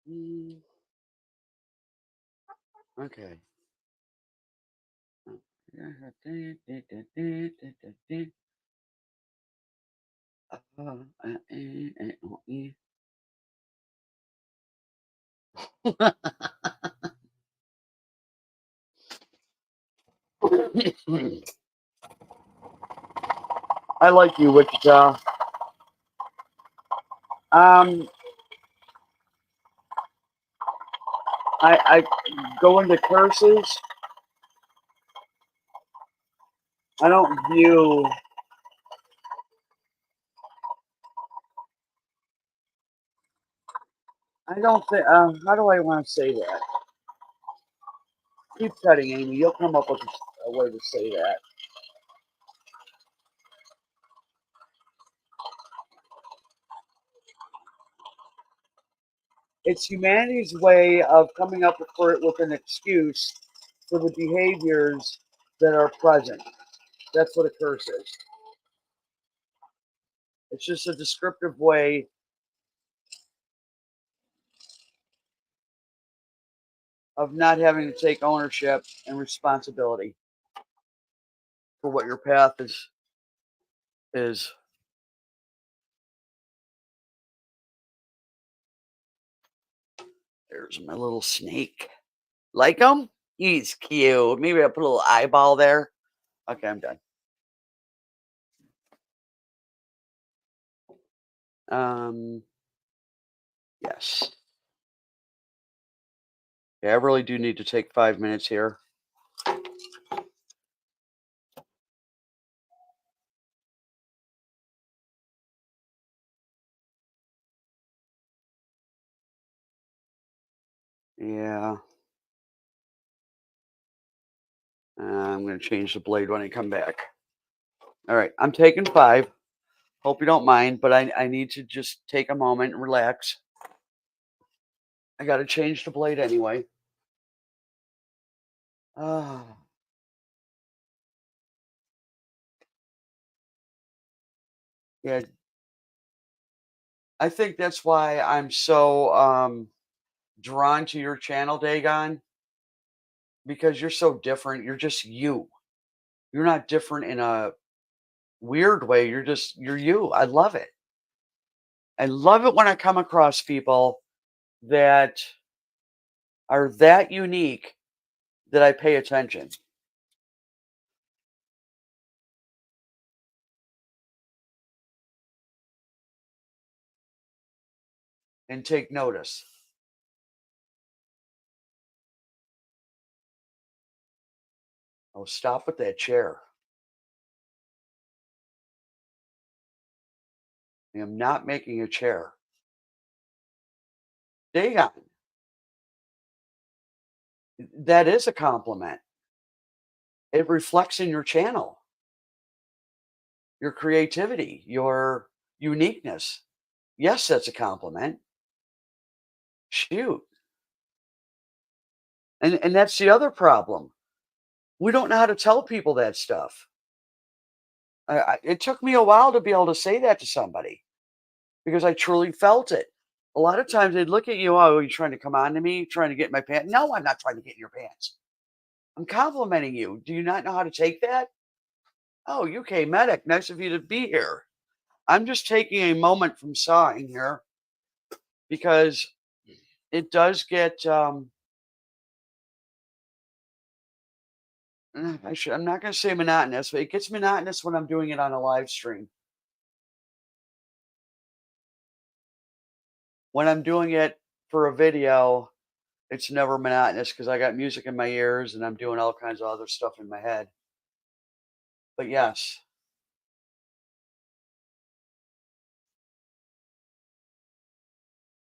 Mm, okay. I like you, Wichita. Um, I go into curses. I don't view. I don't think. How do I want to say that? Keep cutting, Amy. You'll come up with a way to say that. It's humanity's way of coming up with an excuse for the behaviors that are present. That's what a curse is. It's just a descriptive way of not having to take ownership and responsibility for what your path is. There's my little snake. Like him? He's cute. Maybe I put a little eyeball there. Okay, I'm done. Um, yes. Yeah, I really do need to take 5 minutes here. Yeah. I'm going to change the blade when I come back. All right, I'm taking 5. Hope you don't mind, but I need to just take a moment and relax. I got to change the blade anyway. Ah, yeah, I think that's why I'm so drawn to your channel, Dagon, because you're so different. You're just you. You're not different in a weird way. You're you. I love it. I love it when I come across people that are that unique that I pay attention and take notice. Oh, stop with that chair. I am not making a chair. Dagon, that is a compliment. It reflects in your channel, your creativity, your uniqueness. Yes, that's a compliment. Shoot. And that's the other problem. We don't know how to tell people that stuff. It took me a while to be able to say that to somebody because I truly felt it. A lot of times they'd look at you, "Oh, are you trying to come on to me? Trying to get in my pants?" No, I'm not trying to get in your pants. I'm complimenting you. Do you not know how to take that? Oh, UK medic, nice of you to be here. I'm just taking a moment from sawing here because it does get I'm not going to say monotonous, but it gets monotonous when I'm doing it on a live stream. When I'm doing it for a video, it's never monotonous because I got music in my ears and I'm doing all kinds of other stuff in my head. But yes,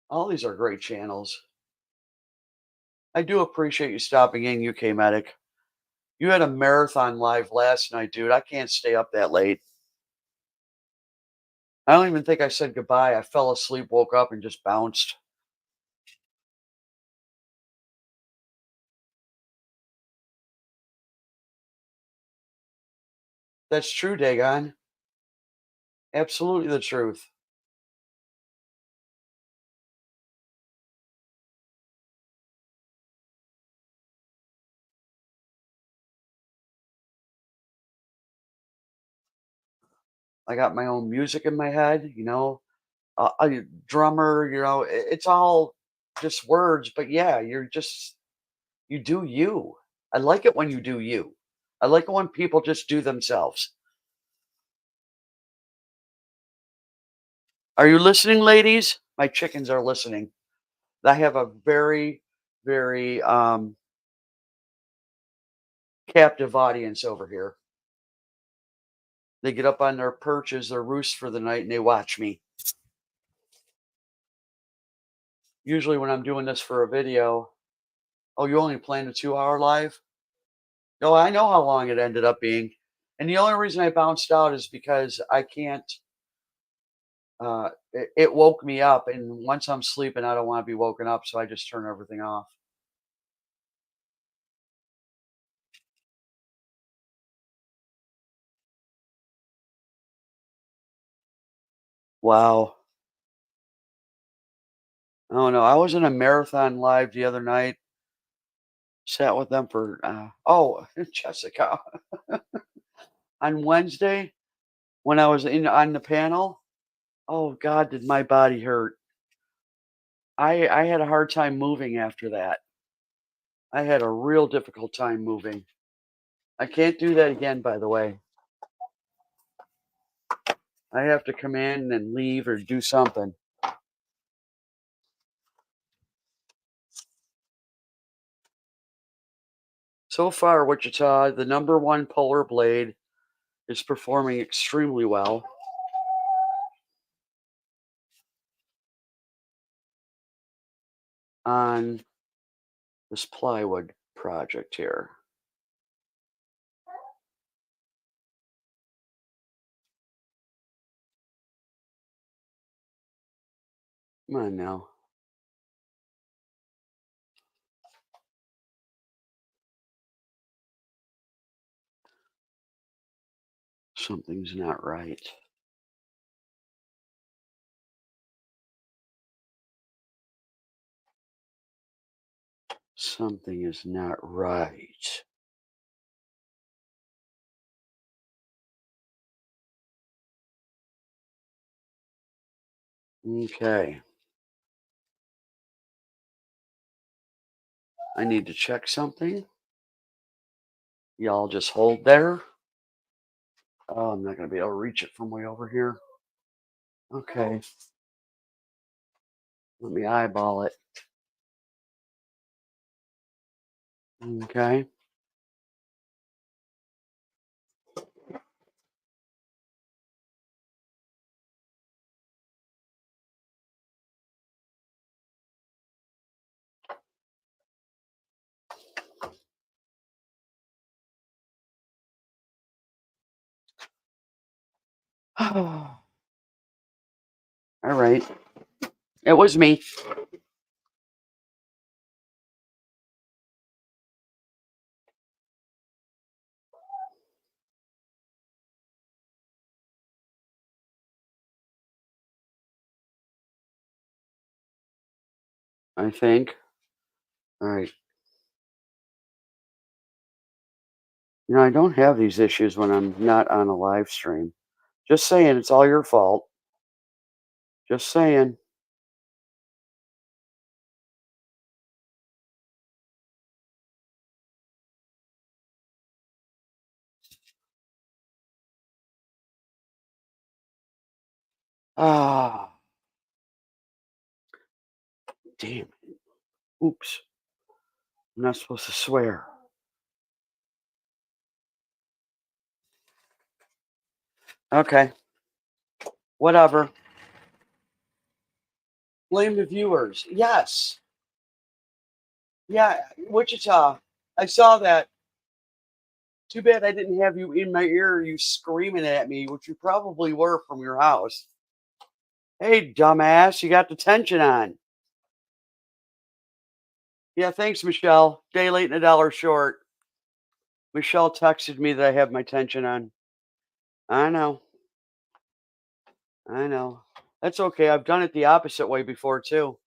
all these are great channels. I do appreciate you stopping in, UK Medic. You had a marathon live last night, dude. I can't stay up that late. I don't even think I said goodbye. I fell asleep, woke up, and just bounced. That's true, Dagon. Absolutely the truth. I got my own music in my head, a drummer, it's all just words, but yeah, you do you. I like it when you do you. I like it when people just do themselves. Are you listening, ladies? My chickens are listening. I have a very, very captive audience over here. They get up on their perches, their roosts for the night, and they watch me. Usually, when I'm doing this for a video, oh, you only planned a 2-hour live? No, I know how long it ended up being. And the only reason I bounced out is because I can't, it woke me up. And once I'm sleeping, I don't want to be woken up. So I just turn everything off. Wow. Oh no, I was in a marathon live the other night. Sat with them for, Jessica. On Wednesday, when I was on the panel, oh God, did my body hurt. I had a hard time moving after that. I had a real difficult time moving. I can't do that again, by the way. I have to come in and leave or do something. So far, Wichita, the number one polar blade, is performing extremely well on this plywood project here. Come on now. Something's not right. Something is not right. Okay. I need to check something. Y'all just hold there. Oh, I'm not going to be able to reach it from way over here. Okay. Let me eyeball it. Okay. All right. It was me. I think. All right. I don't have these issues when I'm not on a live stream. Just saying, it's all your fault. Just saying. Ah, damn. Oops. I'm not supposed to swear. Okay. Whatever. Blame the viewers. Yes. Yeah. Wichita. I saw that. Too bad I didn't have you in my ear, you screaming at me, which you probably were from your house. Hey, dumbass, you got the tension on. Yeah, thanks, Michelle. Day late and a dollar short. Michelle texted me that I have my tension on. I know. I know. That's okay. I've done it the opposite way before, too.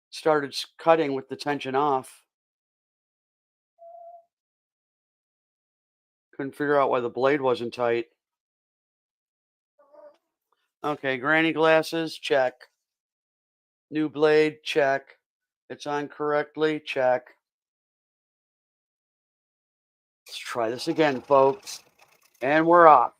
Started cutting with the tension off. Couldn't figure out why the blade wasn't tight. Okay, granny glasses, check. New blade, check. It's on correctly, check. Let's try this again, folks. And we're off.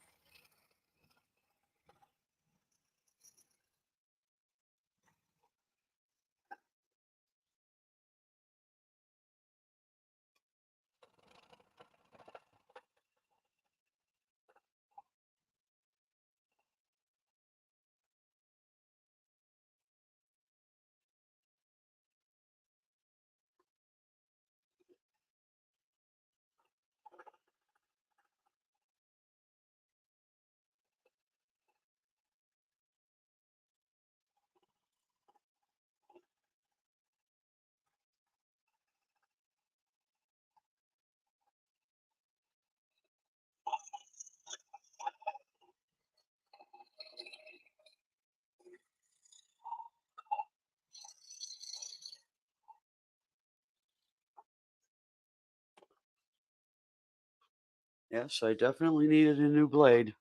Yes, I definitely needed a new blade.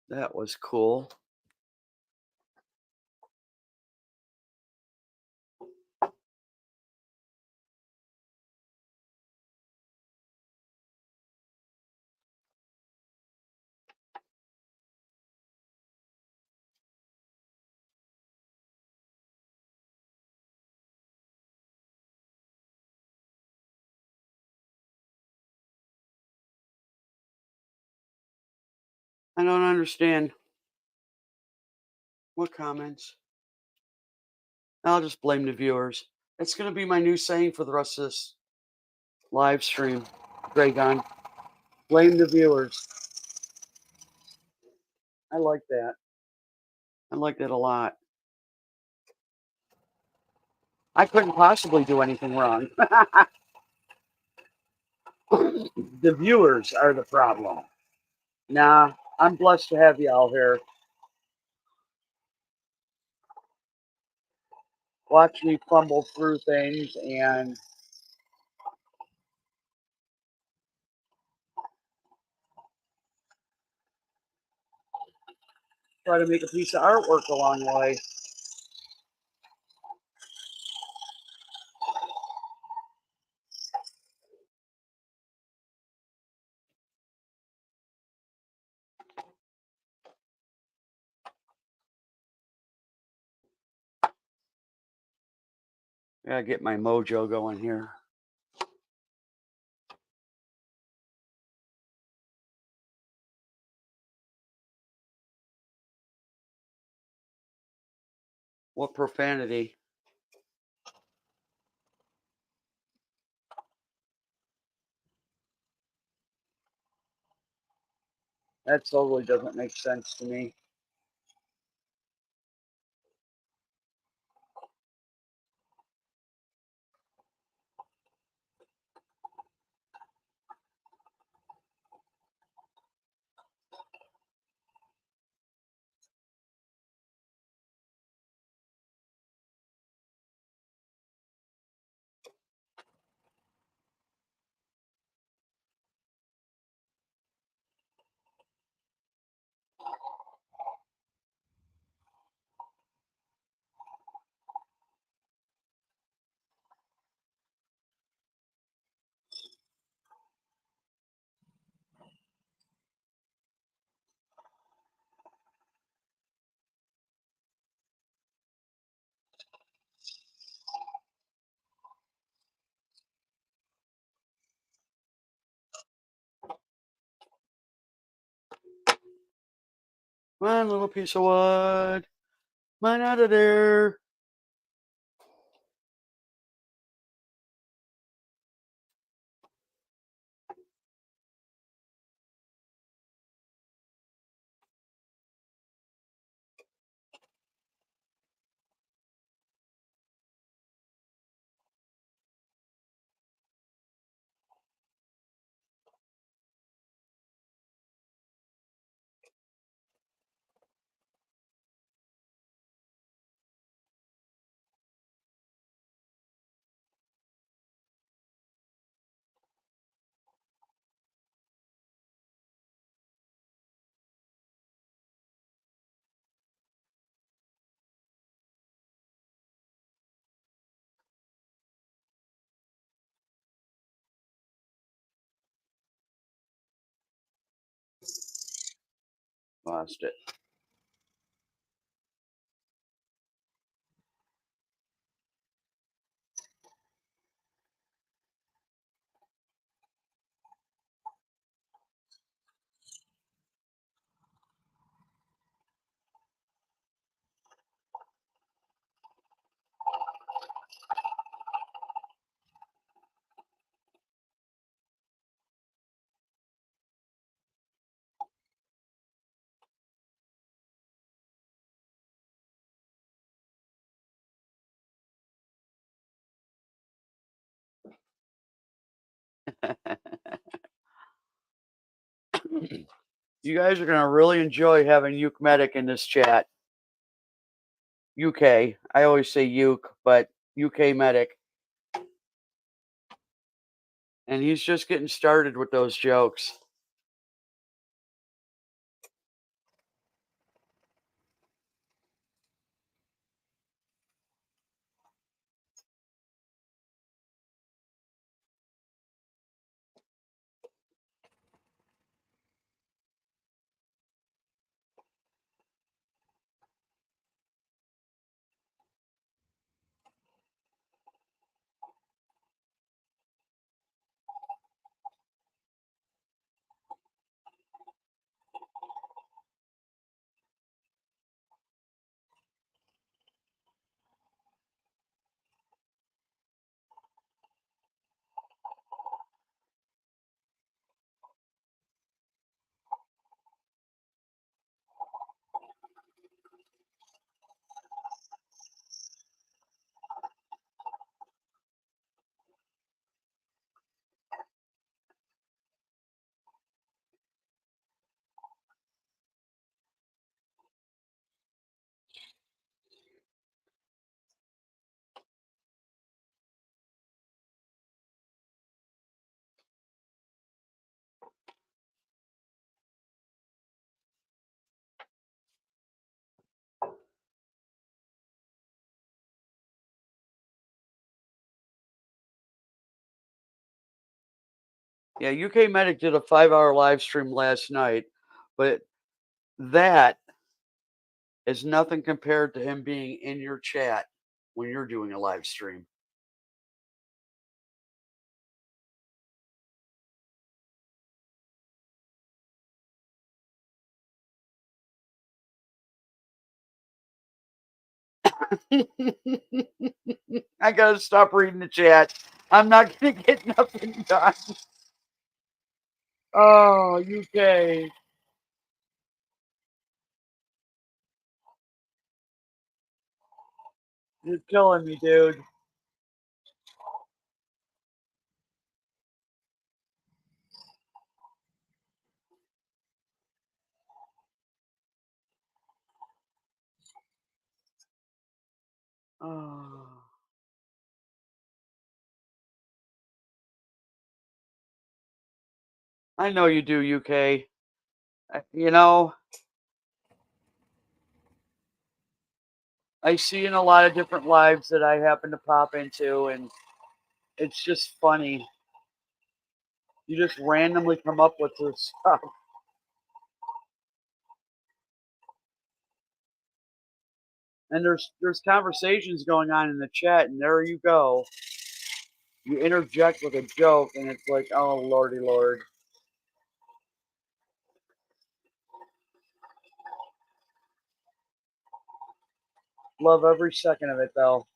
That was cool. I don't understand. What comments? I'll just blame the viewers. It's going to be my new saying for the rest of this live stream. Dragon, blame the viewers. I like that. I like that a lot. I couldn't possibly do anything wrong. The viewers are the problem. Nah, I'm blessed to have y'all here. Watch me fumble through things and try to make a piece of artwork along the way. Gotta get my mojo going here. What profanity? That totally doesn't make sense to me. Come on, little piece of wood. Come on out of there. Lost it. You guys are going to really enjoy having Uke Medic in this chat. UK. I always say Uke, but UK Medic. And he's just getting started with those jokes. Yeah, UK Medic did a 5-hour live stream last night, but that is nothing compared to him being in your chat when you're doing a live stream. I gotta stop reading the chat. I'm not gonna get nothing done. Oh, UK. You're killing me, dude. Oh. I know you do, UK. You know, I see in a lot of different lives that I happen to pop into, and it's just funny. You just randomly come up with this stuff. And there's conversations going on in the chat, and there you go. You interject with a joke, and it's like, oh, lordy lord. Love every second of it, though.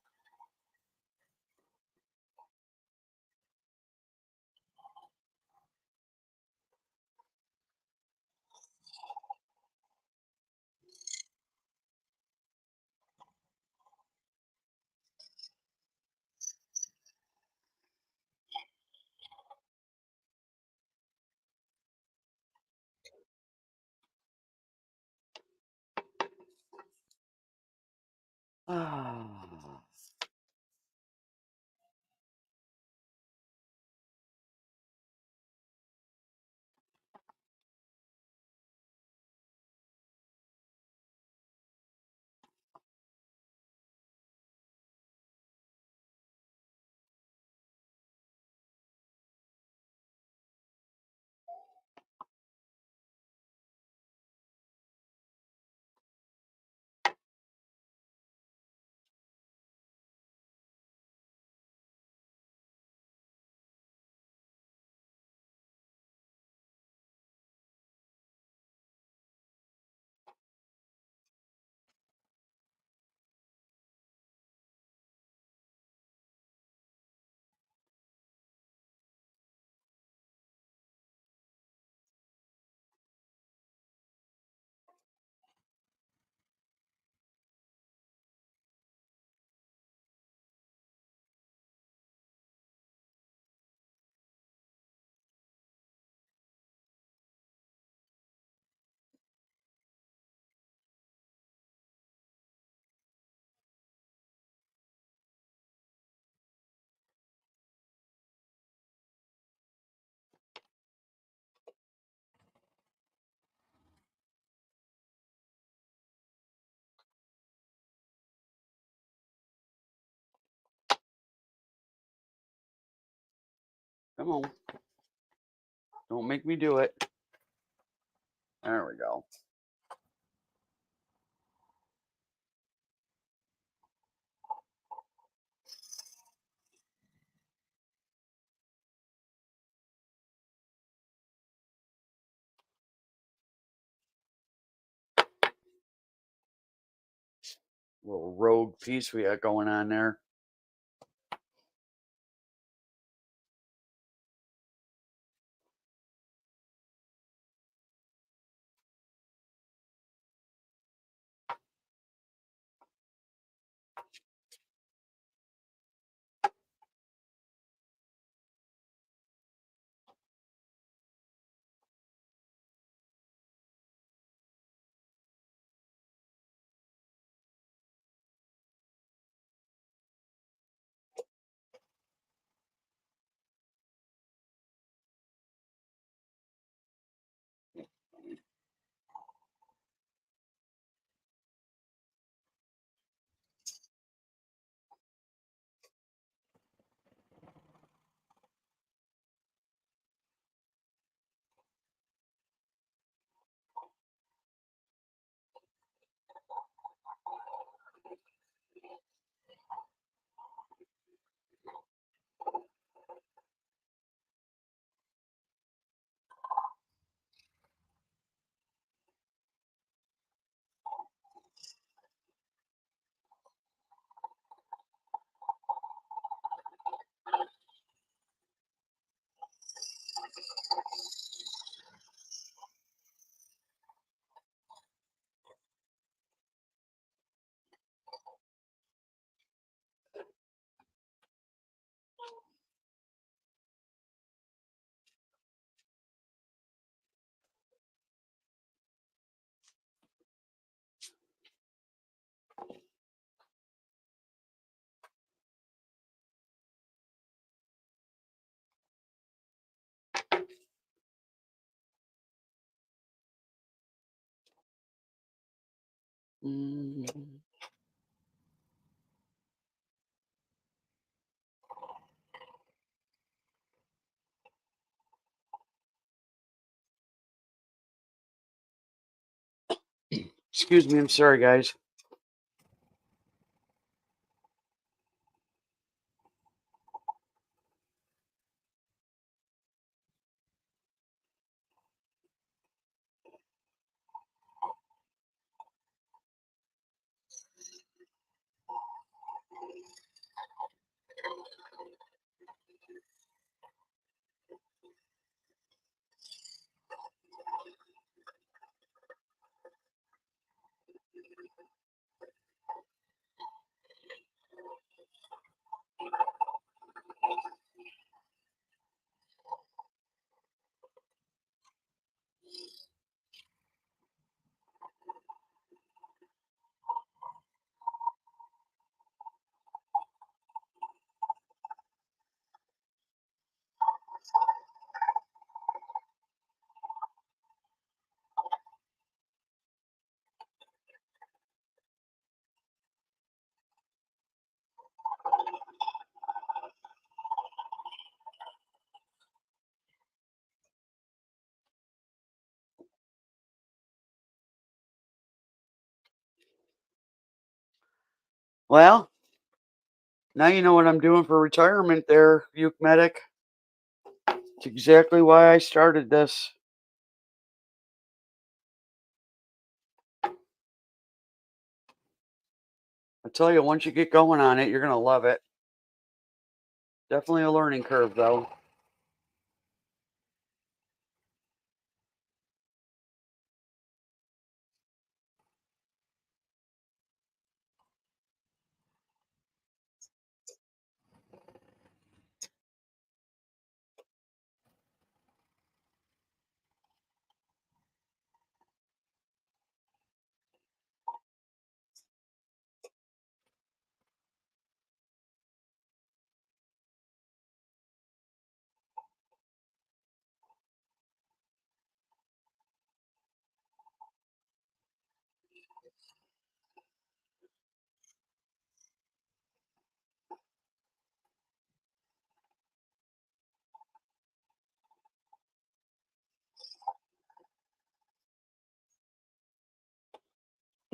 Ah. Come on. Don't make me do it. There we go. Little rogue piece we got going on there. Mm. Excuse me, I'm sorry, guys. Well, now you know what I'm doing for retirement there, Uke Medic. It's exactly why I started this. I tell you, once you get going on it, you're going to love it. Definitely a learning curve, though.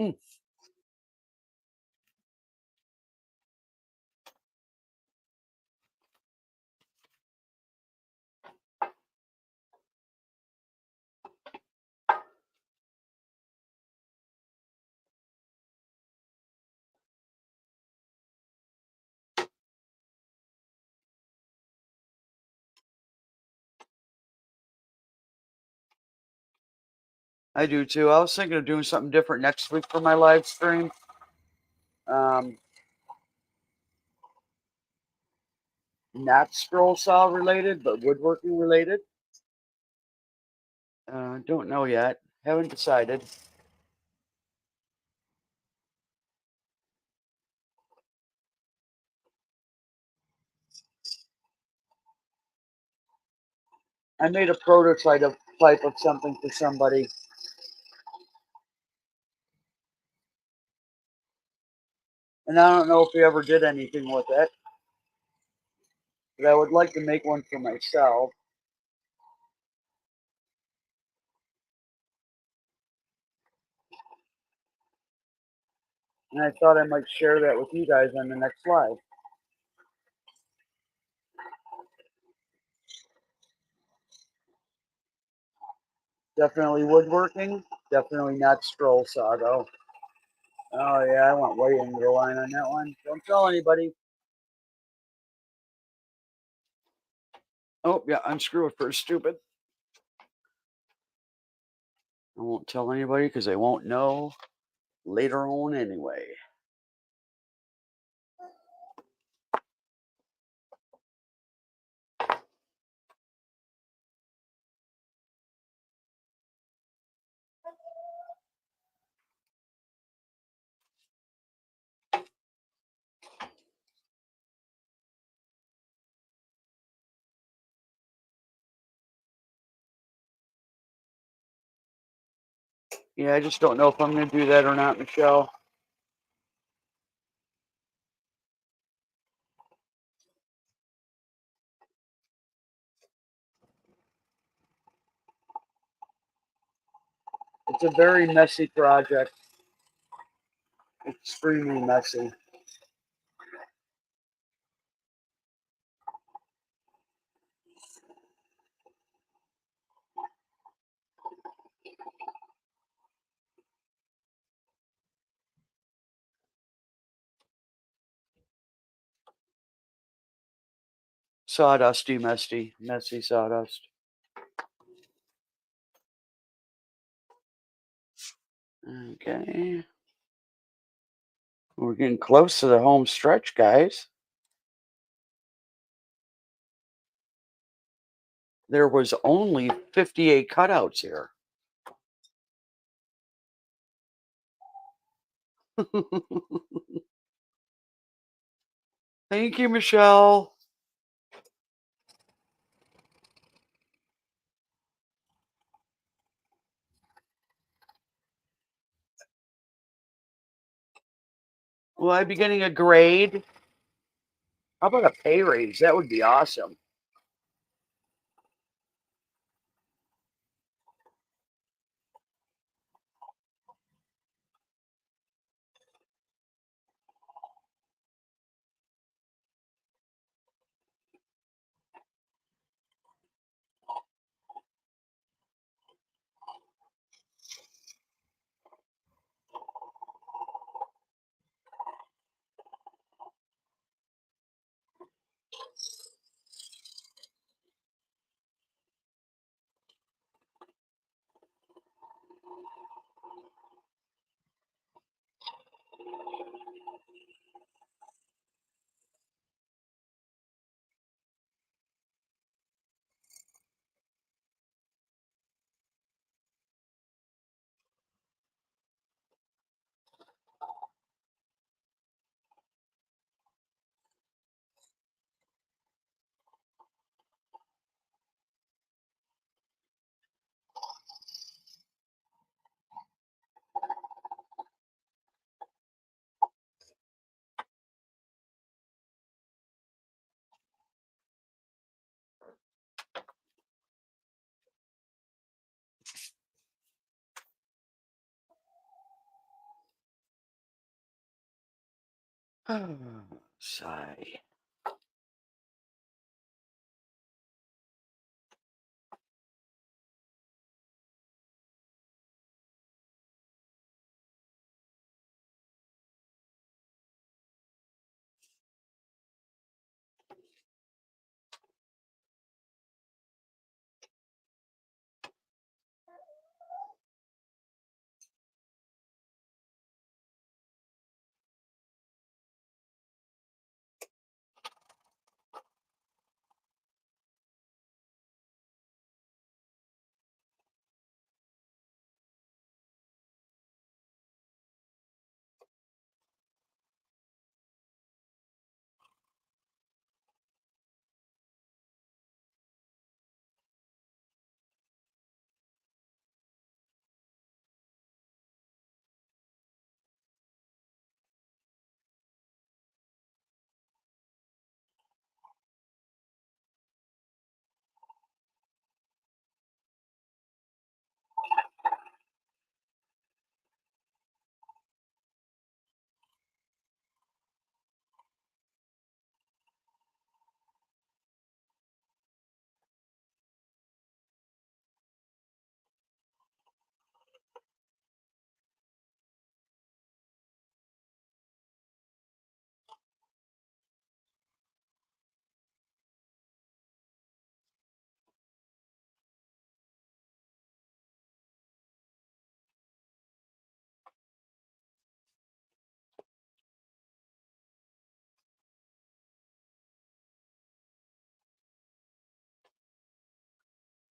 Mm. I do too. I was thinking of doing something different next week for my live stream. Um, Not scroll saw related, but woodworking related. Don't know yet. Haven't decided. I made a prototype of something for somebody, and I don't know if he ever did anything with it. But I would like to make one for myself. And I thought I might share that with you guys on the next live. Definitely woodworking. Definitely not scroll saw though. Oh yeah, I went way into the line on that one. Don't tell anybody. Oh yeah, unscrew it first, stupid. I won't tell anybody because they won't know later on anyway. Yeah, I just don't know if I'm going to do that or not, Michelle. It's a very messy project. Extremely messy. Sawdusty, messy sawdust. Okay. We're getting close to the home stretch, guys. There was only 58 cutouts here. Thank you, Michelle. Will I be getting a grade? How about a pay raise? That would be awesome. Sigh.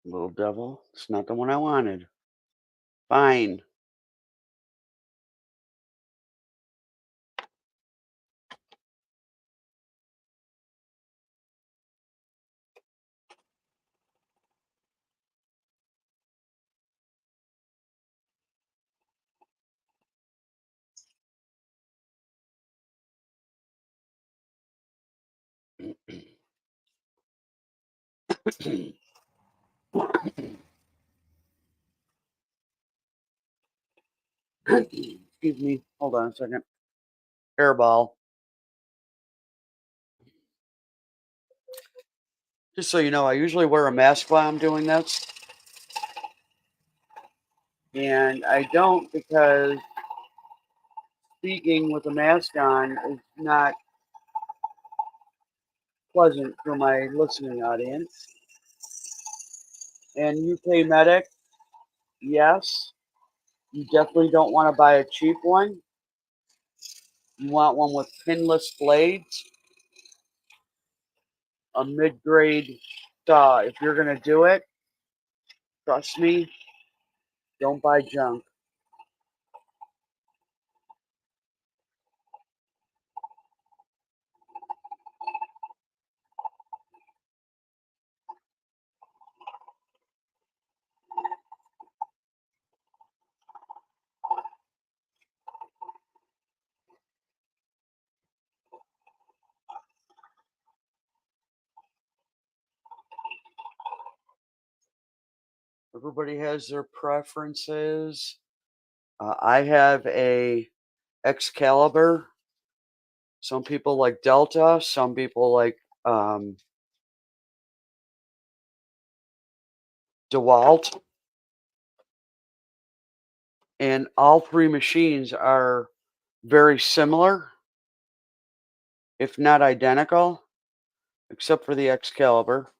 Little devil. It's not the one I wanted. Fine. Excuse me. Hold on a second. Hairball. Just so you know, I usually wear a mask while I'm doing this. And I don't because speaking with a mask on is not pleasant for my listening audience. And UK Medic, yes, you definitely don't want to buy a cheap one. You want one with pinless blades, a mid-grade saw. If you're going to do it, trust me, don't buy junk. Everybody has their preferences. I have a Excalibur. Some people like Delta. Some people like DeWalt. And all three machines are very similar, if not identical, except for the Excalibur.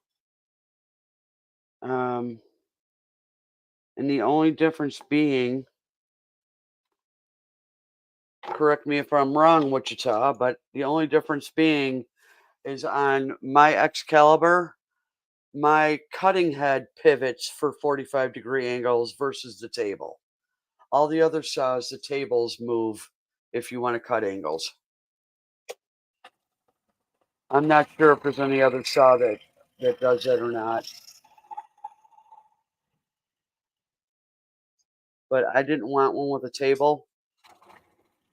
And the only difference being, correct me if I'm wrong, Wichita, but the only difference being is on my Excalibur, my cutting head pivots for 45-degree angles versus the table. All the other saws, the tables move if you want to cut angles. I'm not sure if there's any other saw that does that or not. But I didn't want one with a table.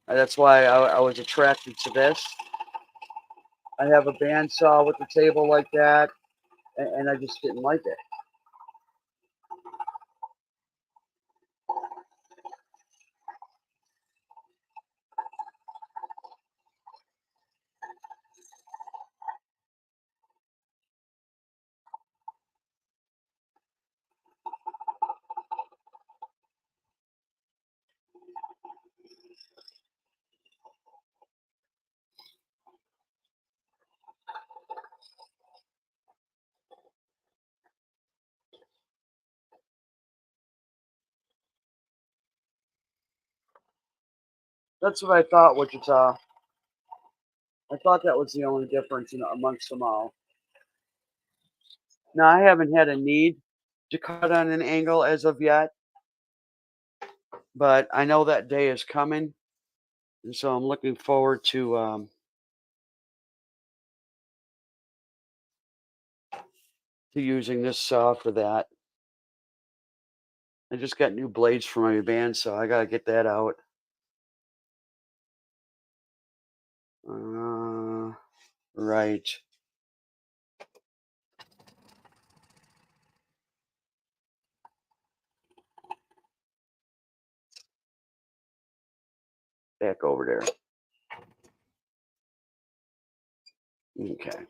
That's why I was attracted to this. I have a bandsaw with a table like that, and I just didn't like it. That's what I thought, Wichita. I thought that was the only difference amongst them all. Now, I haven't had a need to cut on an angle as of yet, but I know that day is coming, and so I'm looking forward to using this saw for that. I just got new blades for my band, so I gotta get that out. Right. Back over there. Okay.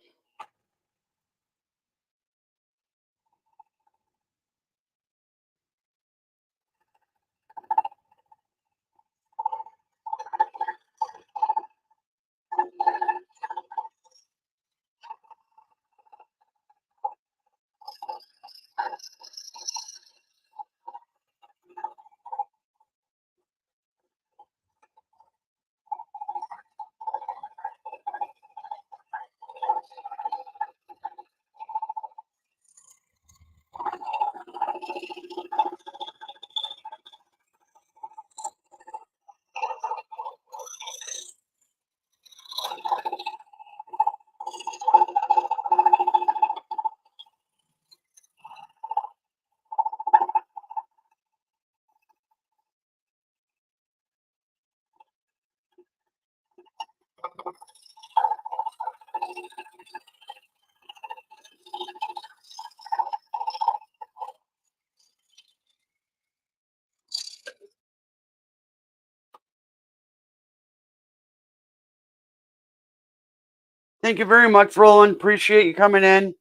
Thank you very much, Roland. Appreciate you coming in.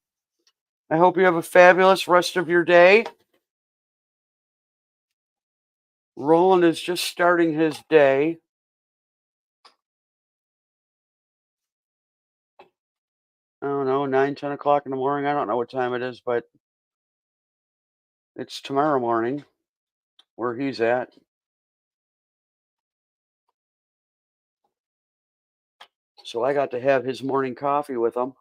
I hope you have a fabulous rest of your day. Roland is just starting his day. I don't know, 9, 10 o'clock in the morning. I don't know what time it is, but it's tomorrow morning where he's at. So I got to have his morning coffee with him.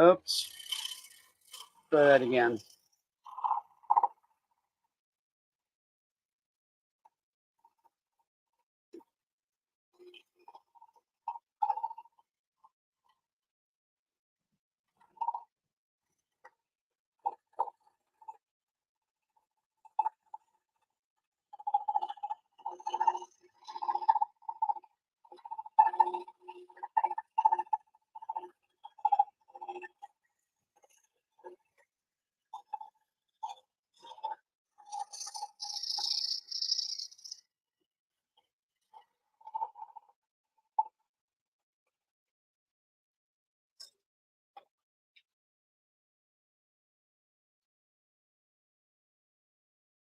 Oops. Try that again.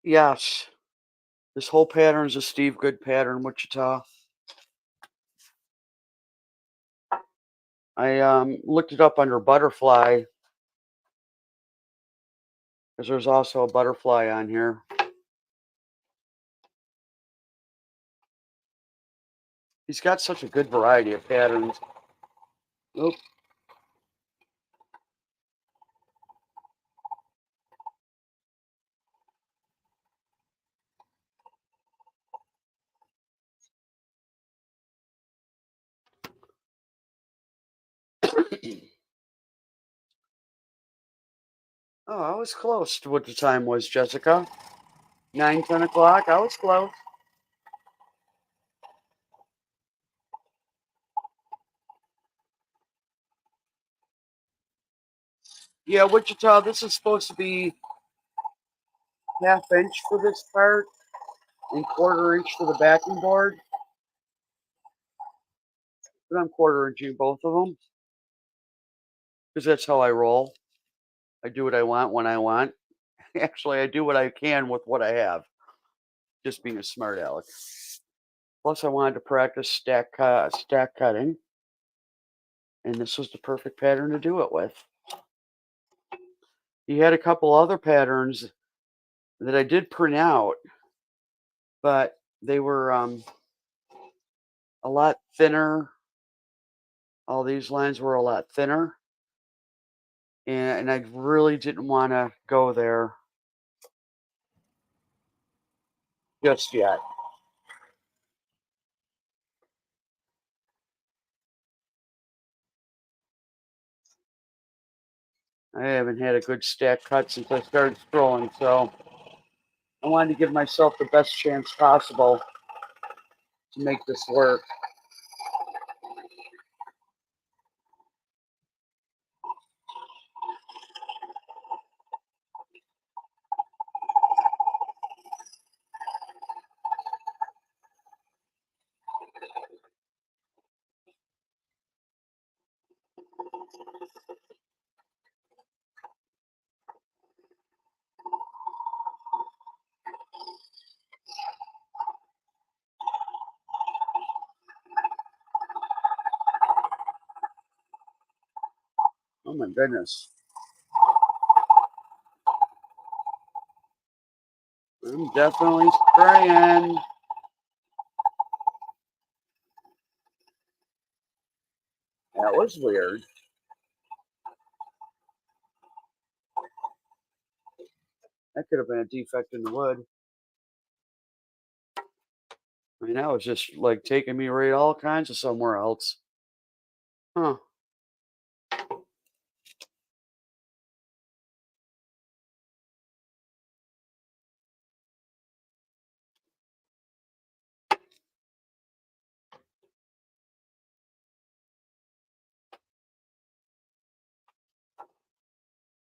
Yes. This whole pattern is a Steve Good pattern, Wichita. I looked it up under butterfly because there's also a butterfly on here. He's got such a good variety of patterns. Nope. Oh, I was close to what the time was, Jessica. 9, 10 o'clock. I was close. Yeah, Wichita, this is supposed to be 1/2 inch for this part and 1/4 inch for the backing board. But I'm 1/4 inching both of them because that's how I roll. I do what I want when I want. Actually, I do what I can with what I have. Just being a smart aleck. Plus, I wanted to practice stack cutting, and this was the perfect pattern to do it with. He had a couple other patterns that I did print out, but they were a lot thinner. All these lines were a lot thinner, and I really didn't want to go there just yet. I haven't had a good stack cut since I started scrolling, so I wanted to give myself the best chance possible to make this work. Oh my goodness. I'm definitely spraying. That was weird. That could have been a defect in the wood. I mean, that was just like taking me right all kinds of somewhere else. Huh.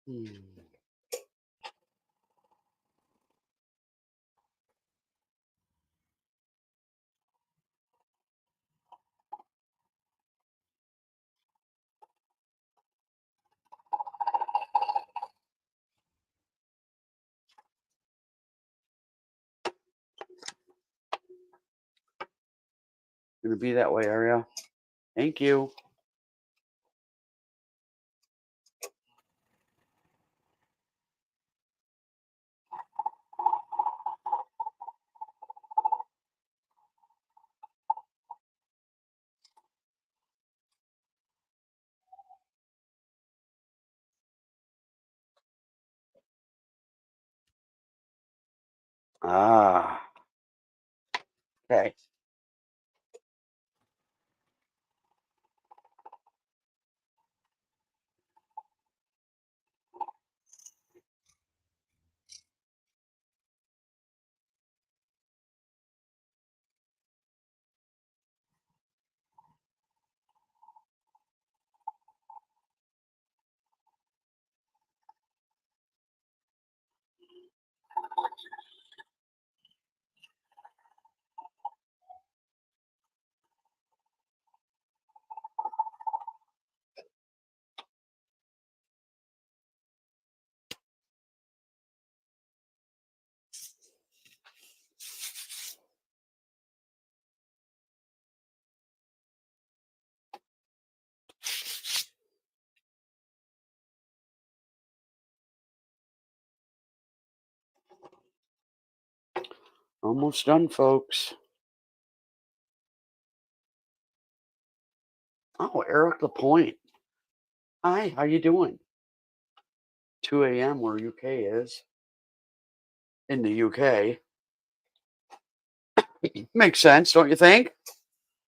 Hmm. Gonna be that way, Ariel. Thank you. Ah. Okay. Almost done, folks. Oh, Eric Lapointe. Hi, how you doing? 2 a.m. where UK is. In the UK. Makes sense, don't you think?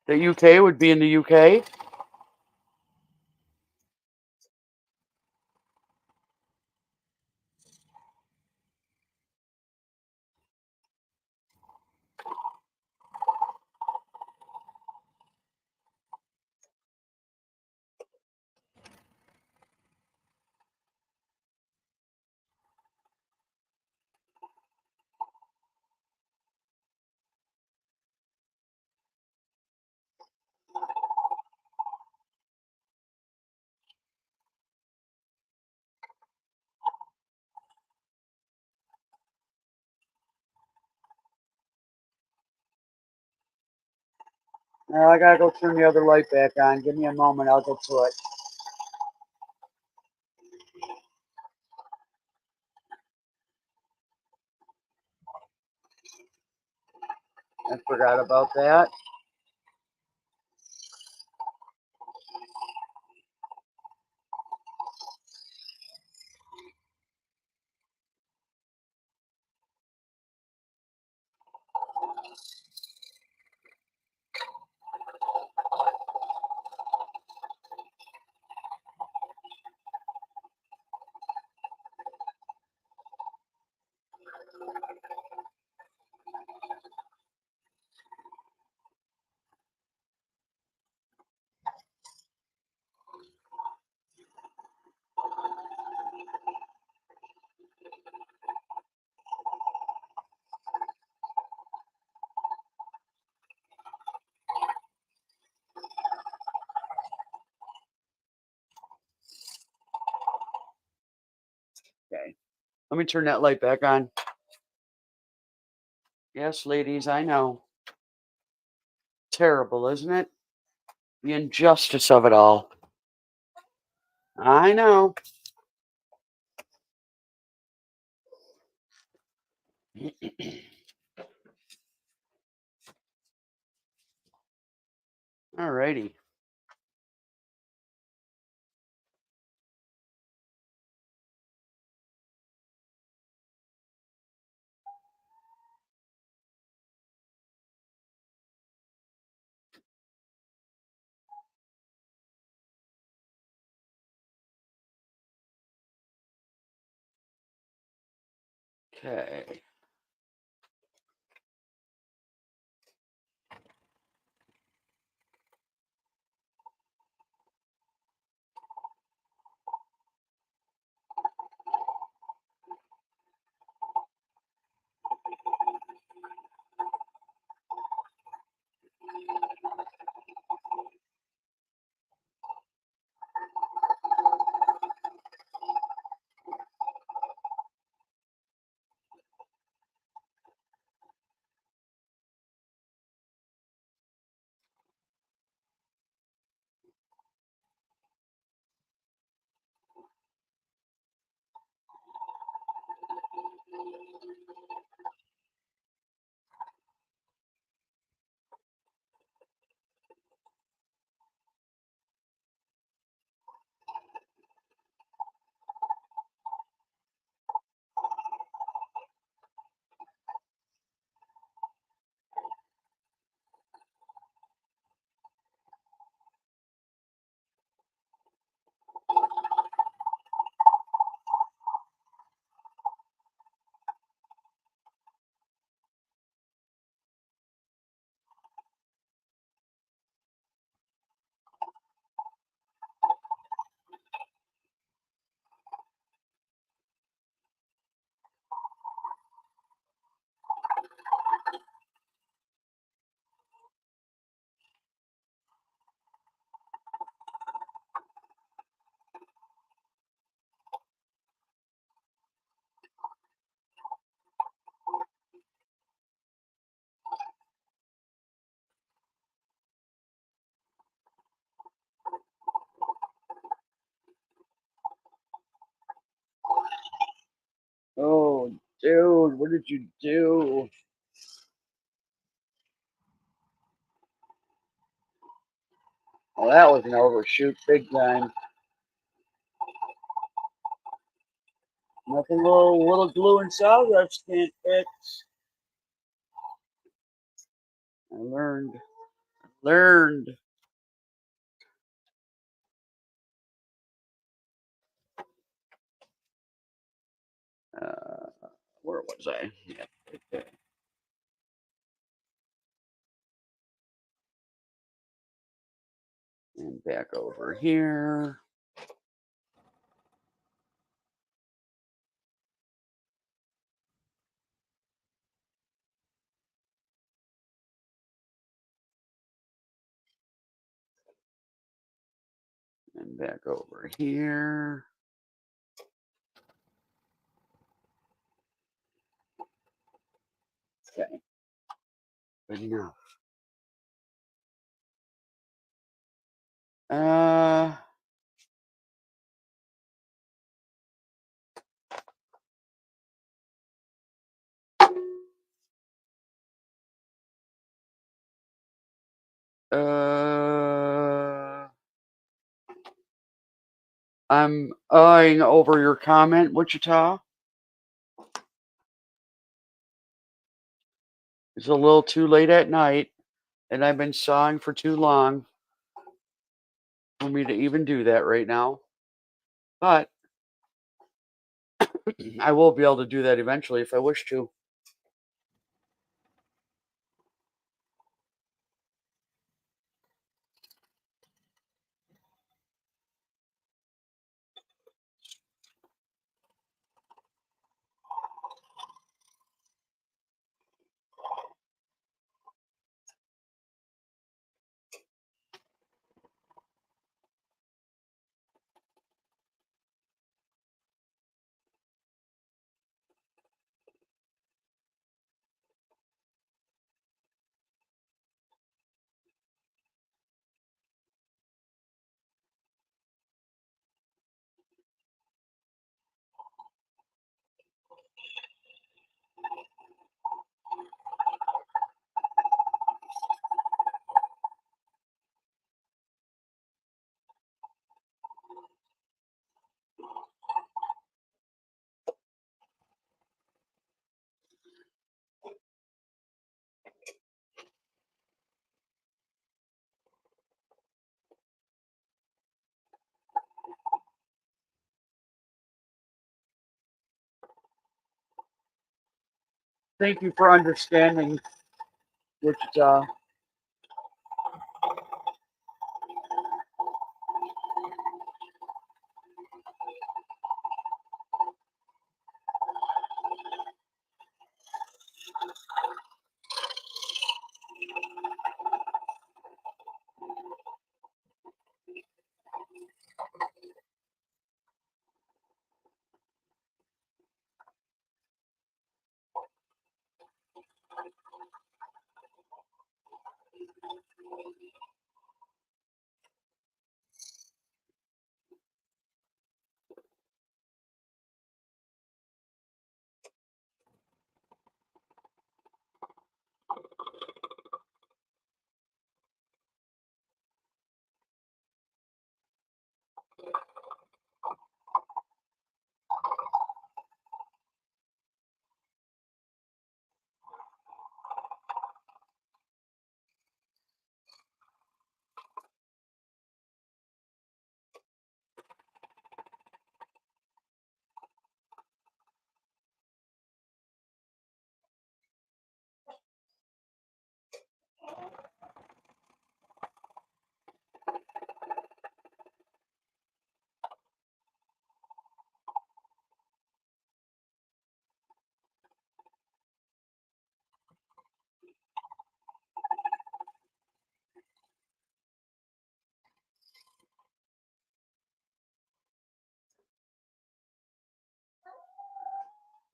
The UK would be in the UK. Now I gotta go turn the other light back on. Give me a moment, I'll get to it. I forgot about that. Okay. Let me turn that light back on. Yes, ladies, I know. Terrible, isn't it? The injustice of it all. I know. Alrighty. Okay. Oh, dude, what did you do? Well, that was an overshoot, big time. Nothing little glue and sawdust can't fix. I learned. Learned. Uh, where was I? Yeah. Okay. And back over here. And back over here. Okay. Good enough. Uh, I'm eyeing over your comment, Wichita. It's a little too late at night, and I've been sawing for too long for me to even do that right now. But I will be able to do that eventually if I wish to. Thank you for understanding, Wichita.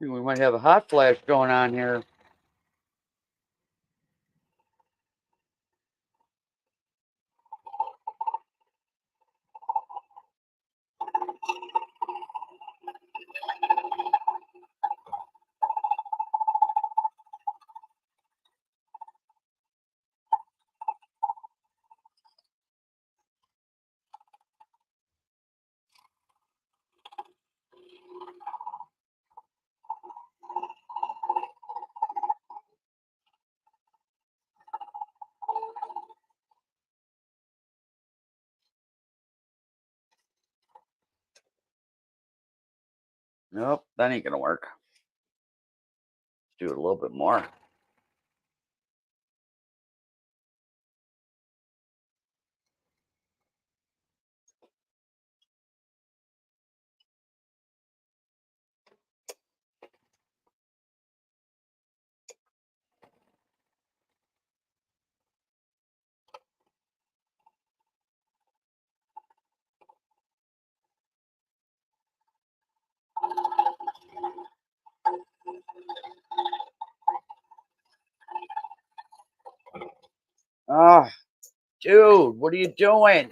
We might have a hot flash going on here. Nope, that ain't gonna work. Let's do it a little bit more. Ah, dude, what are you doing?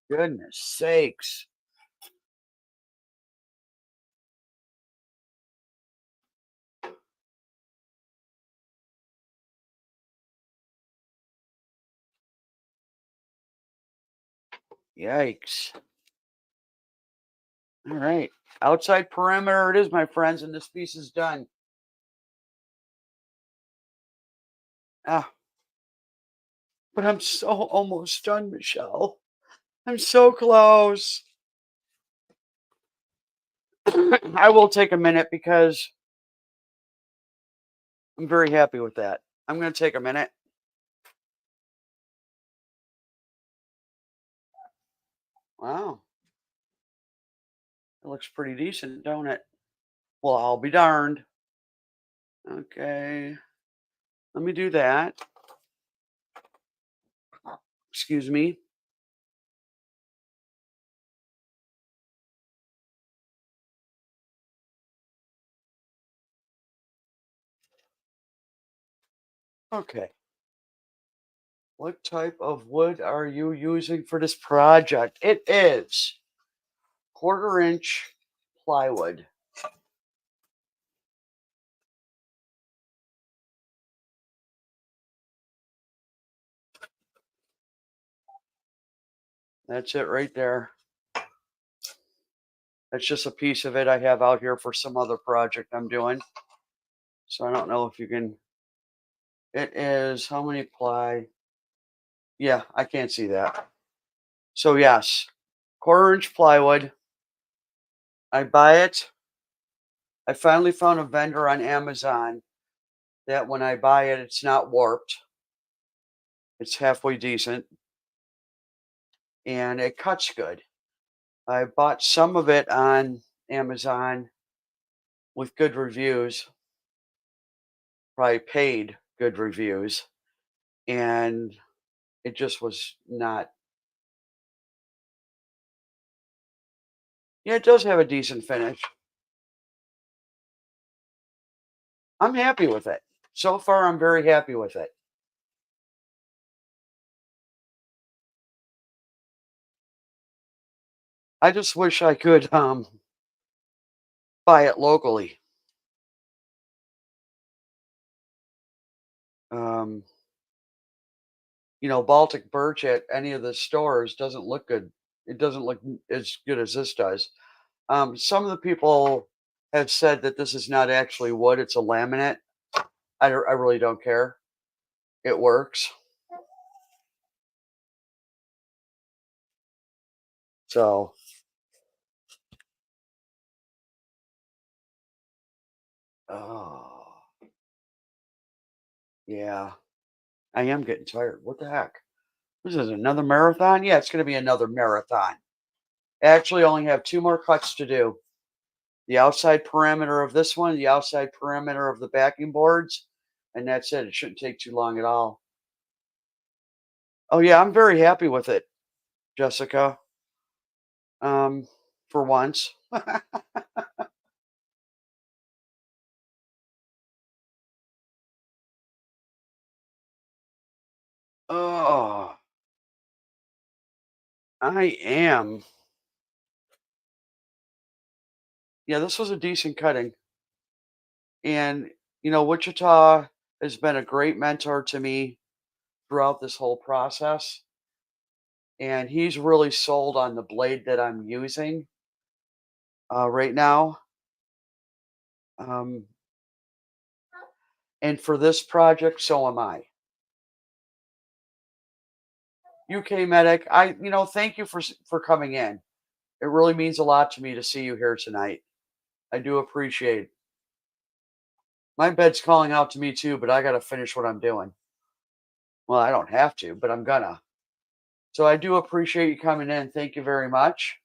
Goodness sakes. Yikes. All right. Outside perimeter it is, my friends, and this piece is done. Ah, but I'm so almost done, Michelle. I'm so close. I will take a minute because I'm very happy with that. I'm going to take a minute. Wow. It looks pretty decent, don't it? Well, I'll be darned. Okay. Let me do that. Excuse me. Okay. What type of wood are you using for this project? It is 1/4 inch plywood. That's it right there. That's just a piece of it I have out here for some other project I'm doing. So I don't know if you can. It is how many ply? Yeah, I can't see that. So yes, 1/4 inch plywood. I buy it. I finally found a vendor on Amazon that when I buy it, it's not warped. It's halfway decent and it cuts good. I bought some of it on Amazon with good reviews, probably paid good reviews, and it just was not. Yeah, it does have a decent finish. I'm happy with it. So far, I'm very happy with it. I just wish I could buy it locally. Um, Baltic birch at any of the stores doesn't look good. It doesn't look as good as this does. Some of the people have said that this is not actually wood; it's a laminate. I really don't care. It works. So, oh yeah, I am getting tired. What the heck? This is another marathon. Yeah, it's going to be another marathon. I actually only have two more cuts to do. The outside perimeter of this one, the outside perimeter of the backing boards, and that's it. It shouldn't take too long at all. Oh yeah, I'm very happy with it, Jessica. Um, for once. Oh, I am. Yeah, this was a decent cutting. And, Wichita has been a great mentor to me throughout this whole process. And he's really sold on the blade that I'm using right now. Um, and for this project, so am I. UK Medic, thank you for coming in. It really means a lot to me to see you here tonight. I do appreciate it. My bed's calling out to me too, but I got to finish what I'm doing. Well, I don't have to, but I'm gonna. So I do appreciate you coming in. Thank you very much.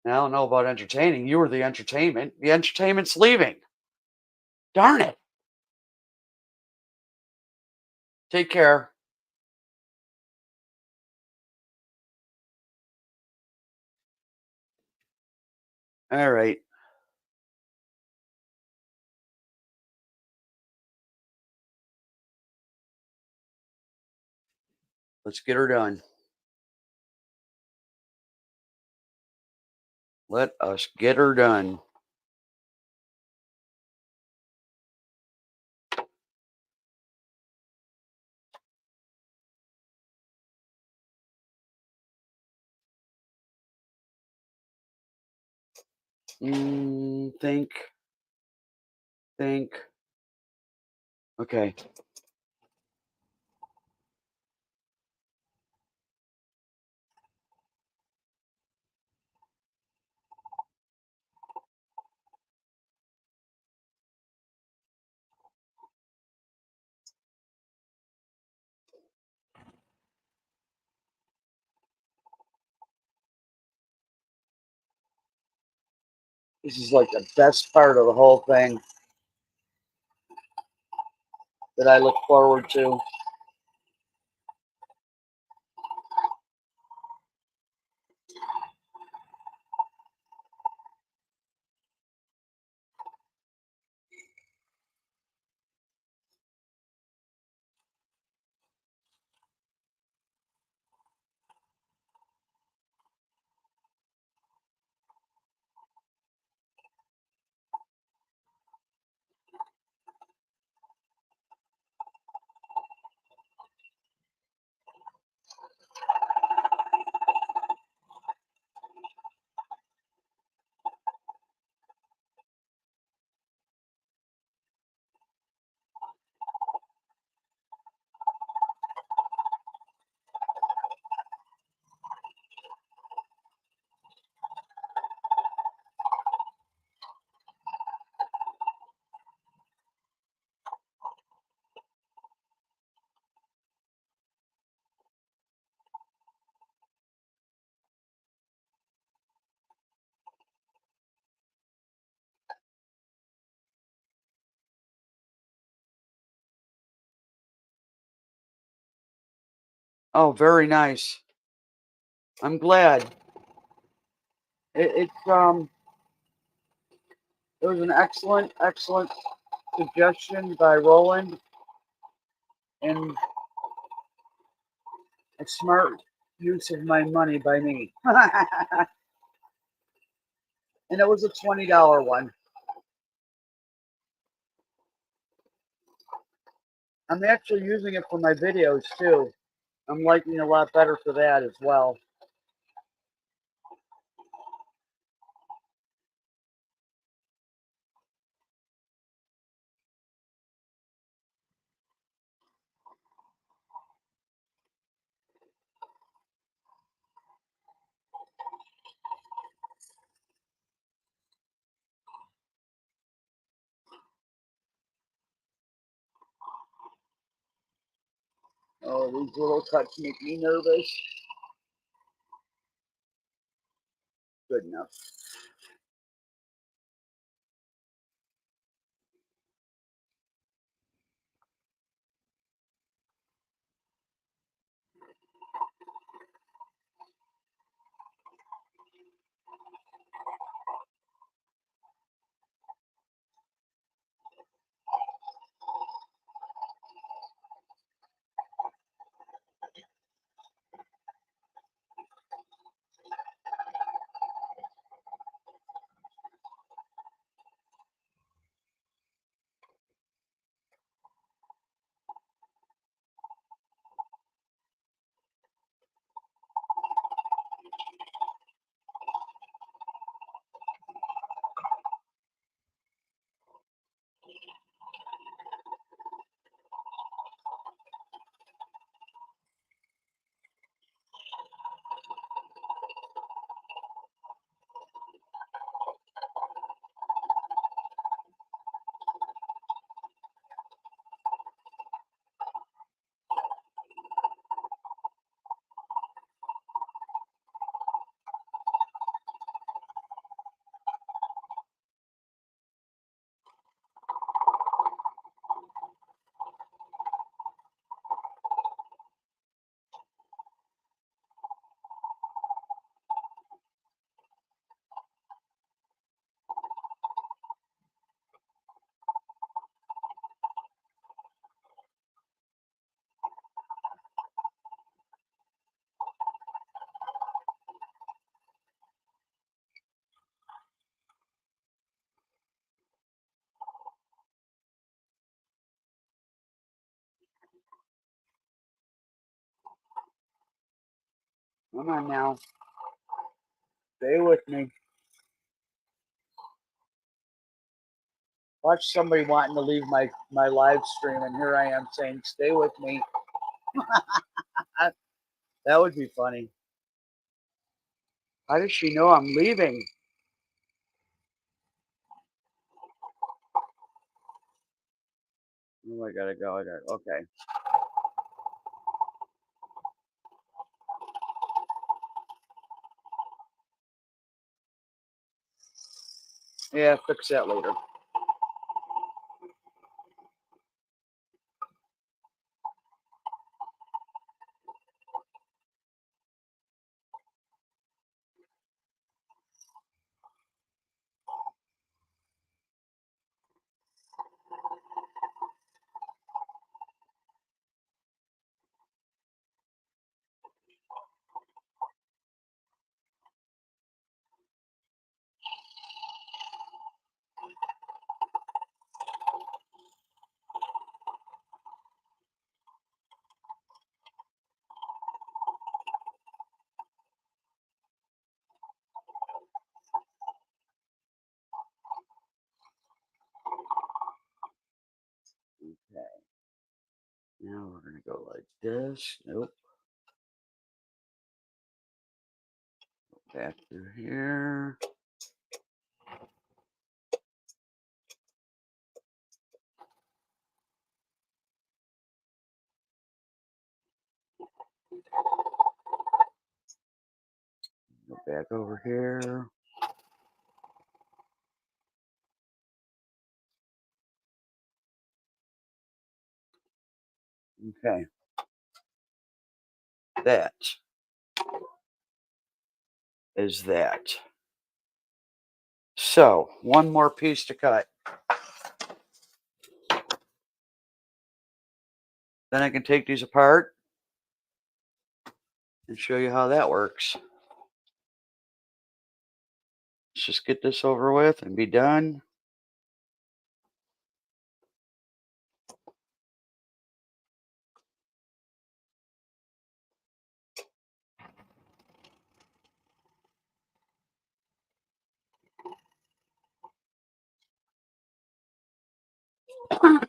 And I don't know about entertaining. You were the entertainment. The entertainment's leaving. Darn it. Take care. All right. Let's get her done. Let us get her done. Think. Okay. This is like the best part of the whole thing that I look forward to. Oh, very nice. I'm glad. It's it was an excellent suggestion by Roland, and a smart use of my money by me. And it was a $20 one. I'm actually using it for my videos too. I'm liking it a lot better for that as well. Oh, these little cuts make me nervous. Good enough. Come on now. Stay with me. Watch somebody wanting to leave my live stream, and here I am saying, stay with me. That would be funny. How does she know I'm leaving? Oh, I gotta go. Okay. Yeah, fix that later. Okay. Now we're gonna go like this. Nope. Back through here. Go back over here. Okay. That is that. So, one more piece to cut. Then I can take these apart and show you how that works. Let's just get this over with and be done.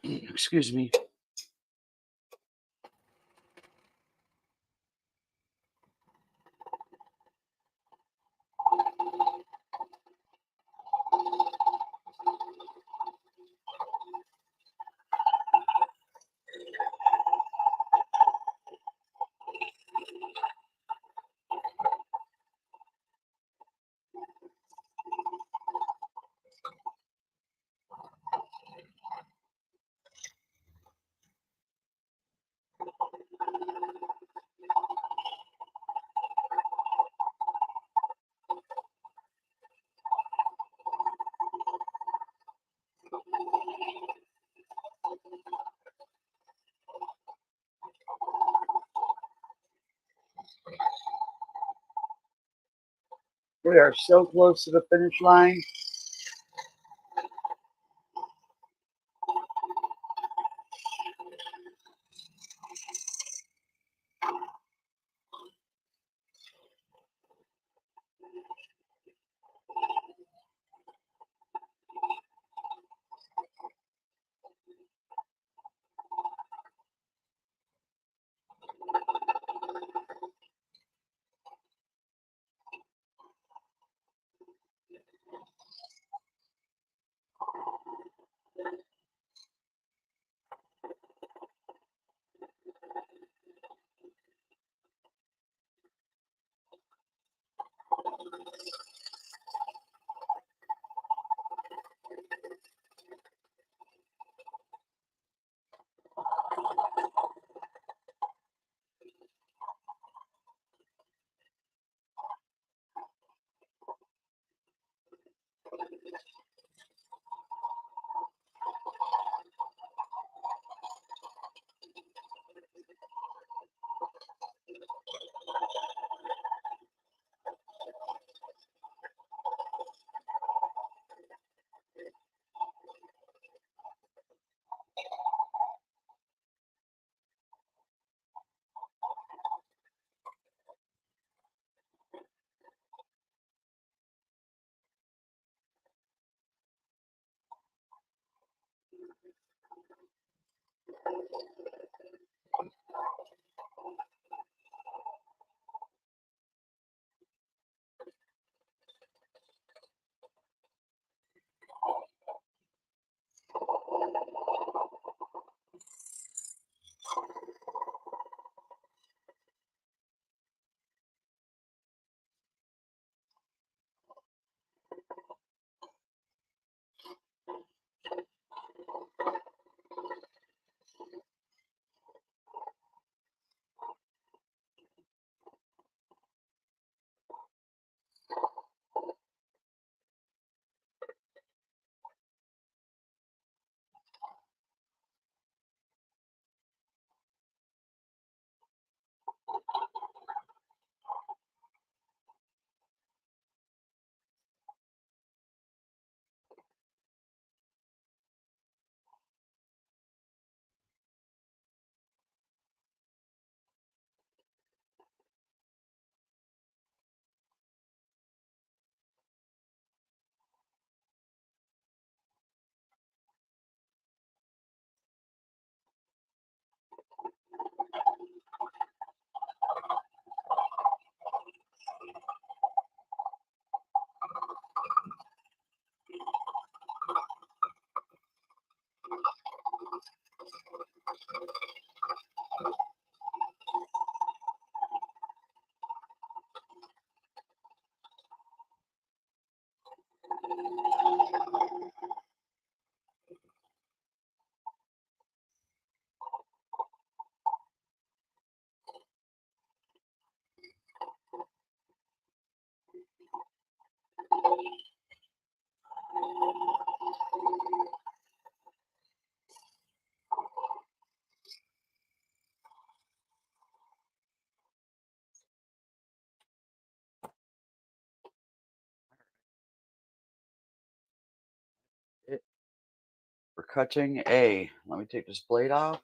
Excuse me. We are so close to the finish line. We're cutting A. Let me take this blade off.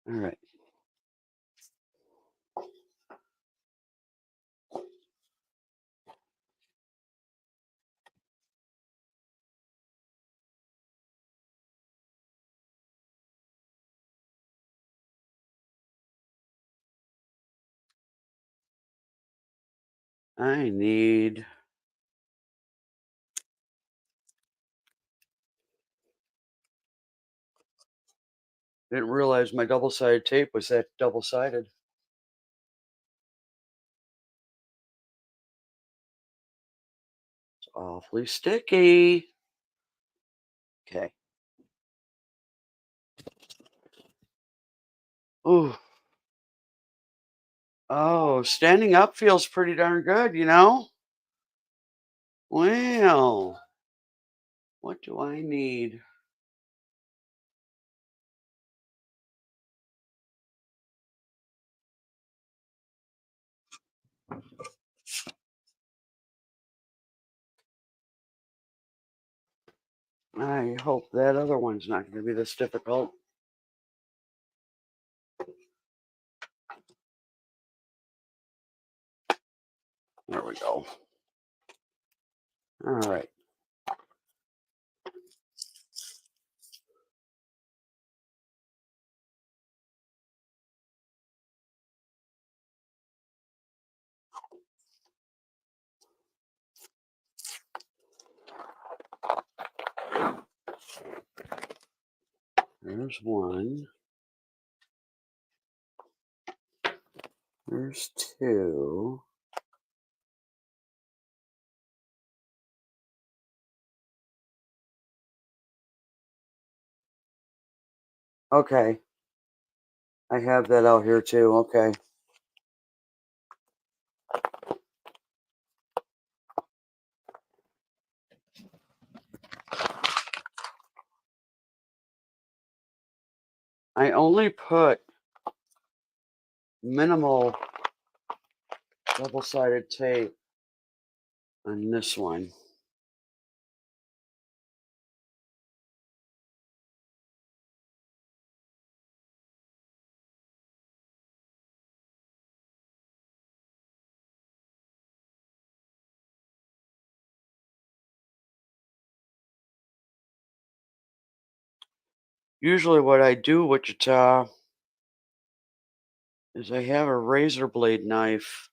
All right. I need didn't realize my double-sided tape was that double-sided. It's awfully sticky. Okay. Ooh. Oh, standing up feels pretty darn good, you know? Well, what do I need? I hope that other one's not going to be this difficult. There we go. All right. There's one. There's two. Okay. I have that out here too. Okay. I only put minimal double-sided tape on this one. Usually what I do, Wichita, is I have a razor blade knife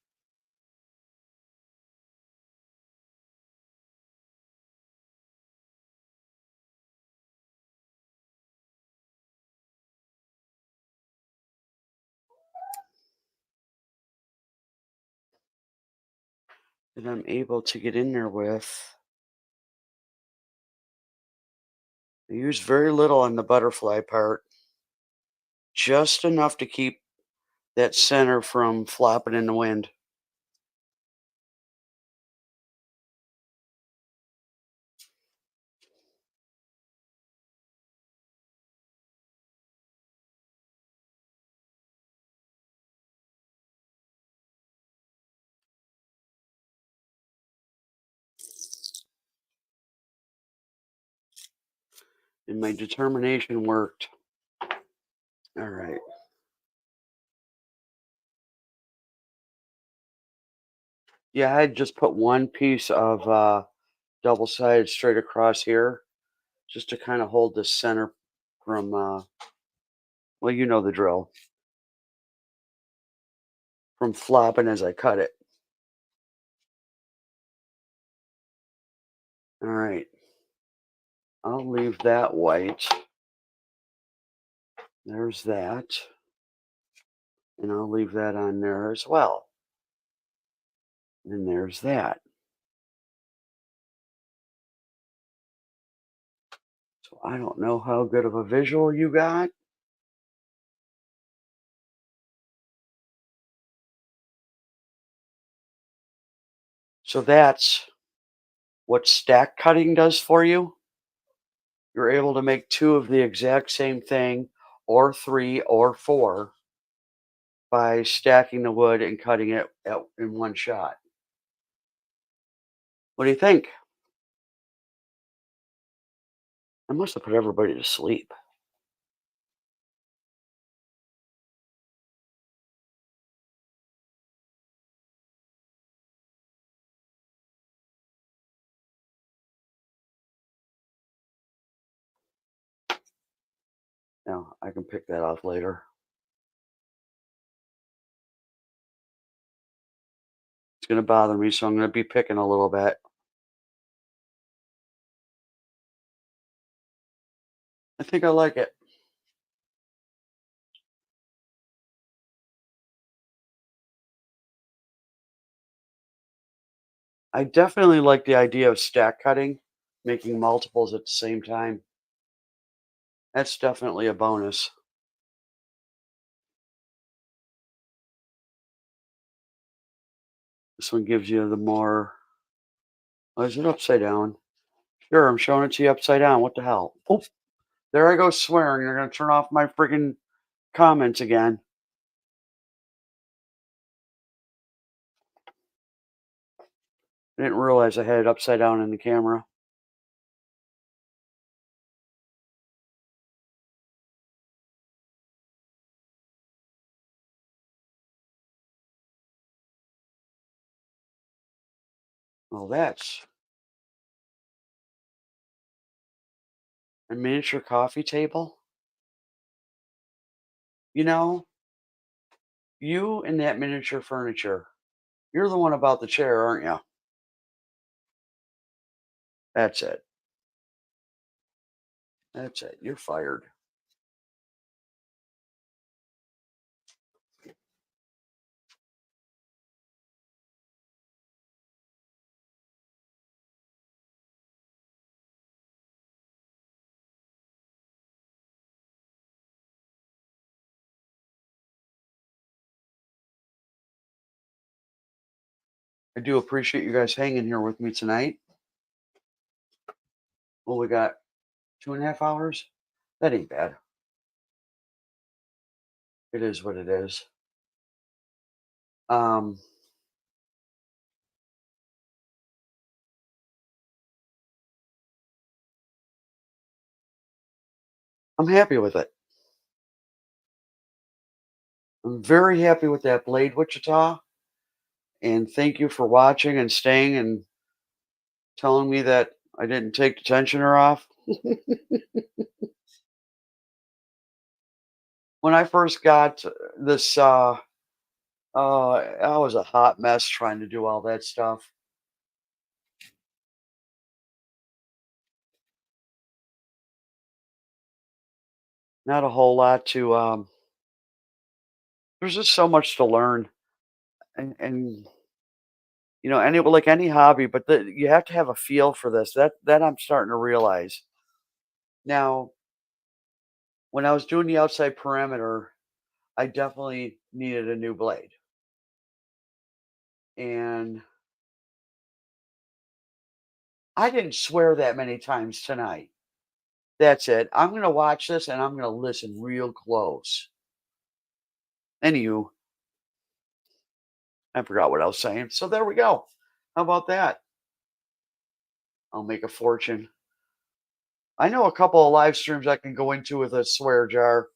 that I'm able to get in there with. I use very little on the butterfly part, just enough to keep that center from flopping in the wind. And my determination worked. All right. Yeah, I just put one piece of double-sided straight across here just to kind of hold the center from, well, you know the drill, from flopping as I cut it. All right. I'll leave that white. There's that. And I'll leave that on there as well. And there's that. So I don't know how good of a visual you got. So that's what stack cutting does for you. You're able to make two of the exact same thing, or three, or four, by stacking the wood and cutting it in one shot. What do you think? I must have put everybody to sleep. Now, I can pick that off later. It's going to bother me, so I'm going to be picking a little bit. I think I like it. I definitely like the idea of stack cutting, making multiples at the same time. That's definitely a bonus. This one gives you the more. Oh, is it upside down? Sure, I'm showing it to you upside down. What the hell? Oop, there I go swearing. They're going to turn off my freaking comments again. I didn't realize I had it upside down in the camera. Well, that's a miniature coffee table. You know, you and that miniature furniture. You're the one about the chair, aren't you? That's it. That's it. You're fired. I do appreciate you guys hanging here with me tonight. Well, we got 2.5 hours. That ain't bad. It is what it is. Um, I'm happy with it. I'm very happy with that blade, Wichita. And thank you for watching and staying and telling me that I didn't take the tensioner off. When I first got this, I was a hot mess trying to do all that stuff. Not a whole lot to, there's just so much to learn, and any like any hobby, but you have to have a feel for this. That I'm starting to realize now. When I was doing the outside perimeter, I definitely needed a new blade, and I didn't swear that many times tonight. That's it. I'm gonna watch this and I'm gonna listen real close. Anywho, I forgot what I was saying. So there we go. How about that? I'll make a fortune. I know a couple of live streams I can go into with a swear jar.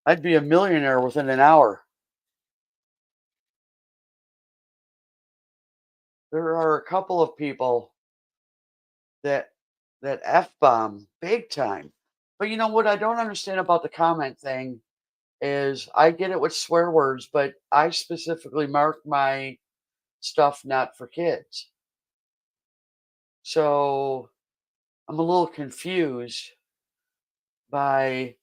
I'd be a millionaire within an hour. There are a couple of people that F bomb big time. But you know what I don't understand about the comment thing is I get it with swear words, but I specifically mark my stuff not for kids. So I'm a little confused by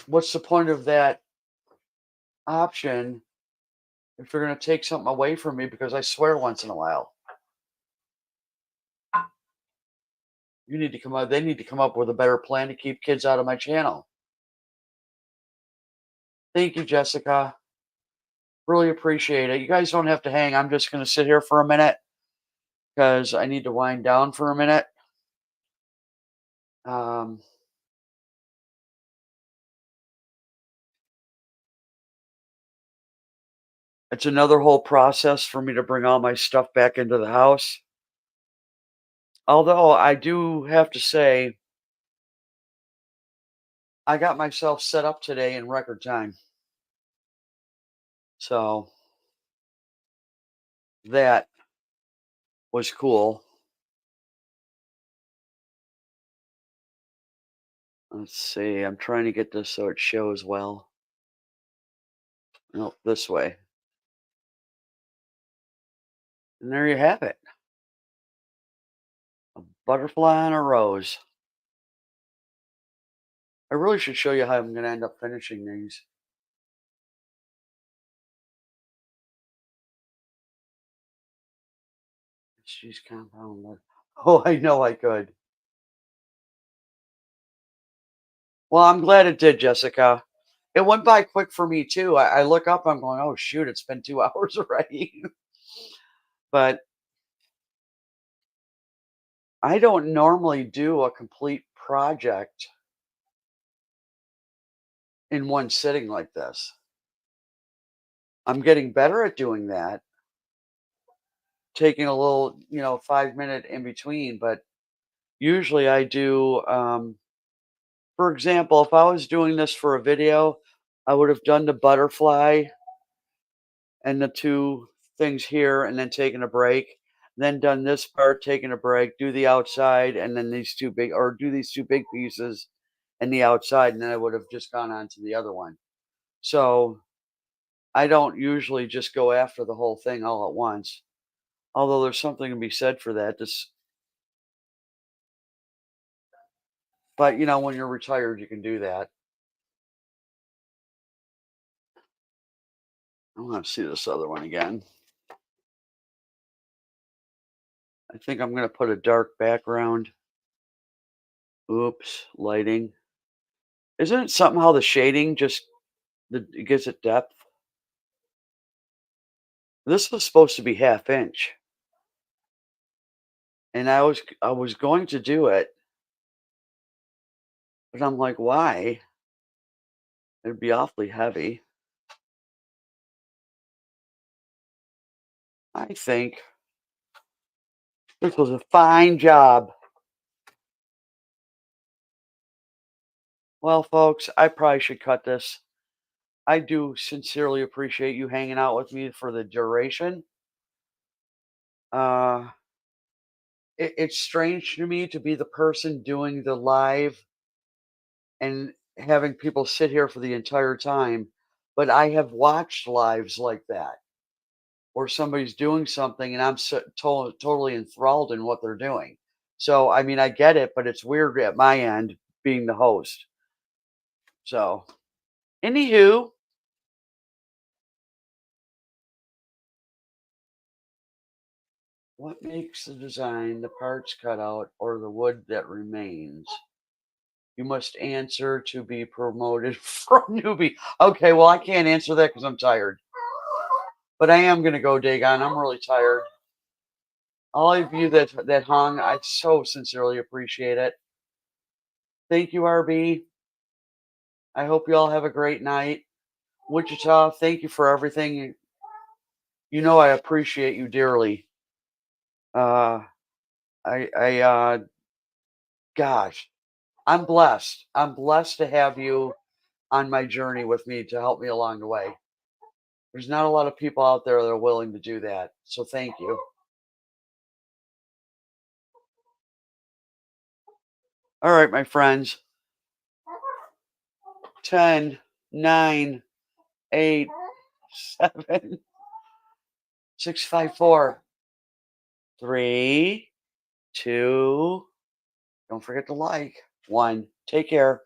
what's the point of that option if you're going to take something away from me because I swear once in a while. You need to come up. They need to come up with a better plan to keep kids out of my channel. Thank you, Jessica. Really appreciate it. You guys don't have to hang. I'm just going to sit here for a minute because I need to wind down for a minute. Um, it's another whole process for me to bring all my stuff back into the house. Although I do have to say, I got myself set up today in record time. So that was cool. Let's see. I'm trying to get this so it shows well. No, this way. And there you have it. A butterfly and a rose. I really should show you how I'm going to end up finishing these. She's compound wood. Oh, I know I could. Well, I'm glad it did, Jessica. It went by quick for me too. I look up, I'm going, oh shoot, it's been 2 hours already. But I don't normally do a complete project in one sitting like this. I'm getting better at doing that, taking a little, 5 minute in between. But usually I do, for example, if I was doing this for a video, I would have done the butterfly and the two things here and then taken a break, then done this part, taking a break, do the outside, and then do these two big pieces and the outside, and then I would have just gone on to the other one. So I don't usually just go after the whole thing all at once. Although there's something to be said for that. But when you're retired, you can do that. I want to see this other one again. I think I'm going to put a dark background. Oops, lighting. Isn't it something how the shading it gives it depth? This was supposed to be half inch, and I was going to do it, but I'm like, why? It'd be awfully heavy. I think this was a fine job. Well, folks, I probably should cut this. I do sincerely appreciate you hanging out with me for the duration. Uh, it's strange to me to be the person doing the live and having people sit here for the entire time, but I have watched lives like that where somebody's doing something and I'm so totally enthralled in what they're doing. So, I mean, I get it, but it's weird at my end being the host. So, anywho, what makes the design, the parts cut out, or the wood that remains? You must answer to be promoted from newbie. Okay, well, I can't answer that because I'm tired. But I am going to go, Dagon. I'm really tired. All of you that hung, I so sincerely appreciate it. Thank you, RB. I hope you all have a great night. Wichita, thank you for everything. You know I appreciate you dearly. Uh, I gosh, I'm blessed. I'm blessed to have you on my journey with me to help me along the way. There's not a lot of people out there that are willing to do that. So thank you. All right, my friends. 10, 9, 8, 7, 6, 5, 4, 3, 2. Don't forget to like. 1. Take care.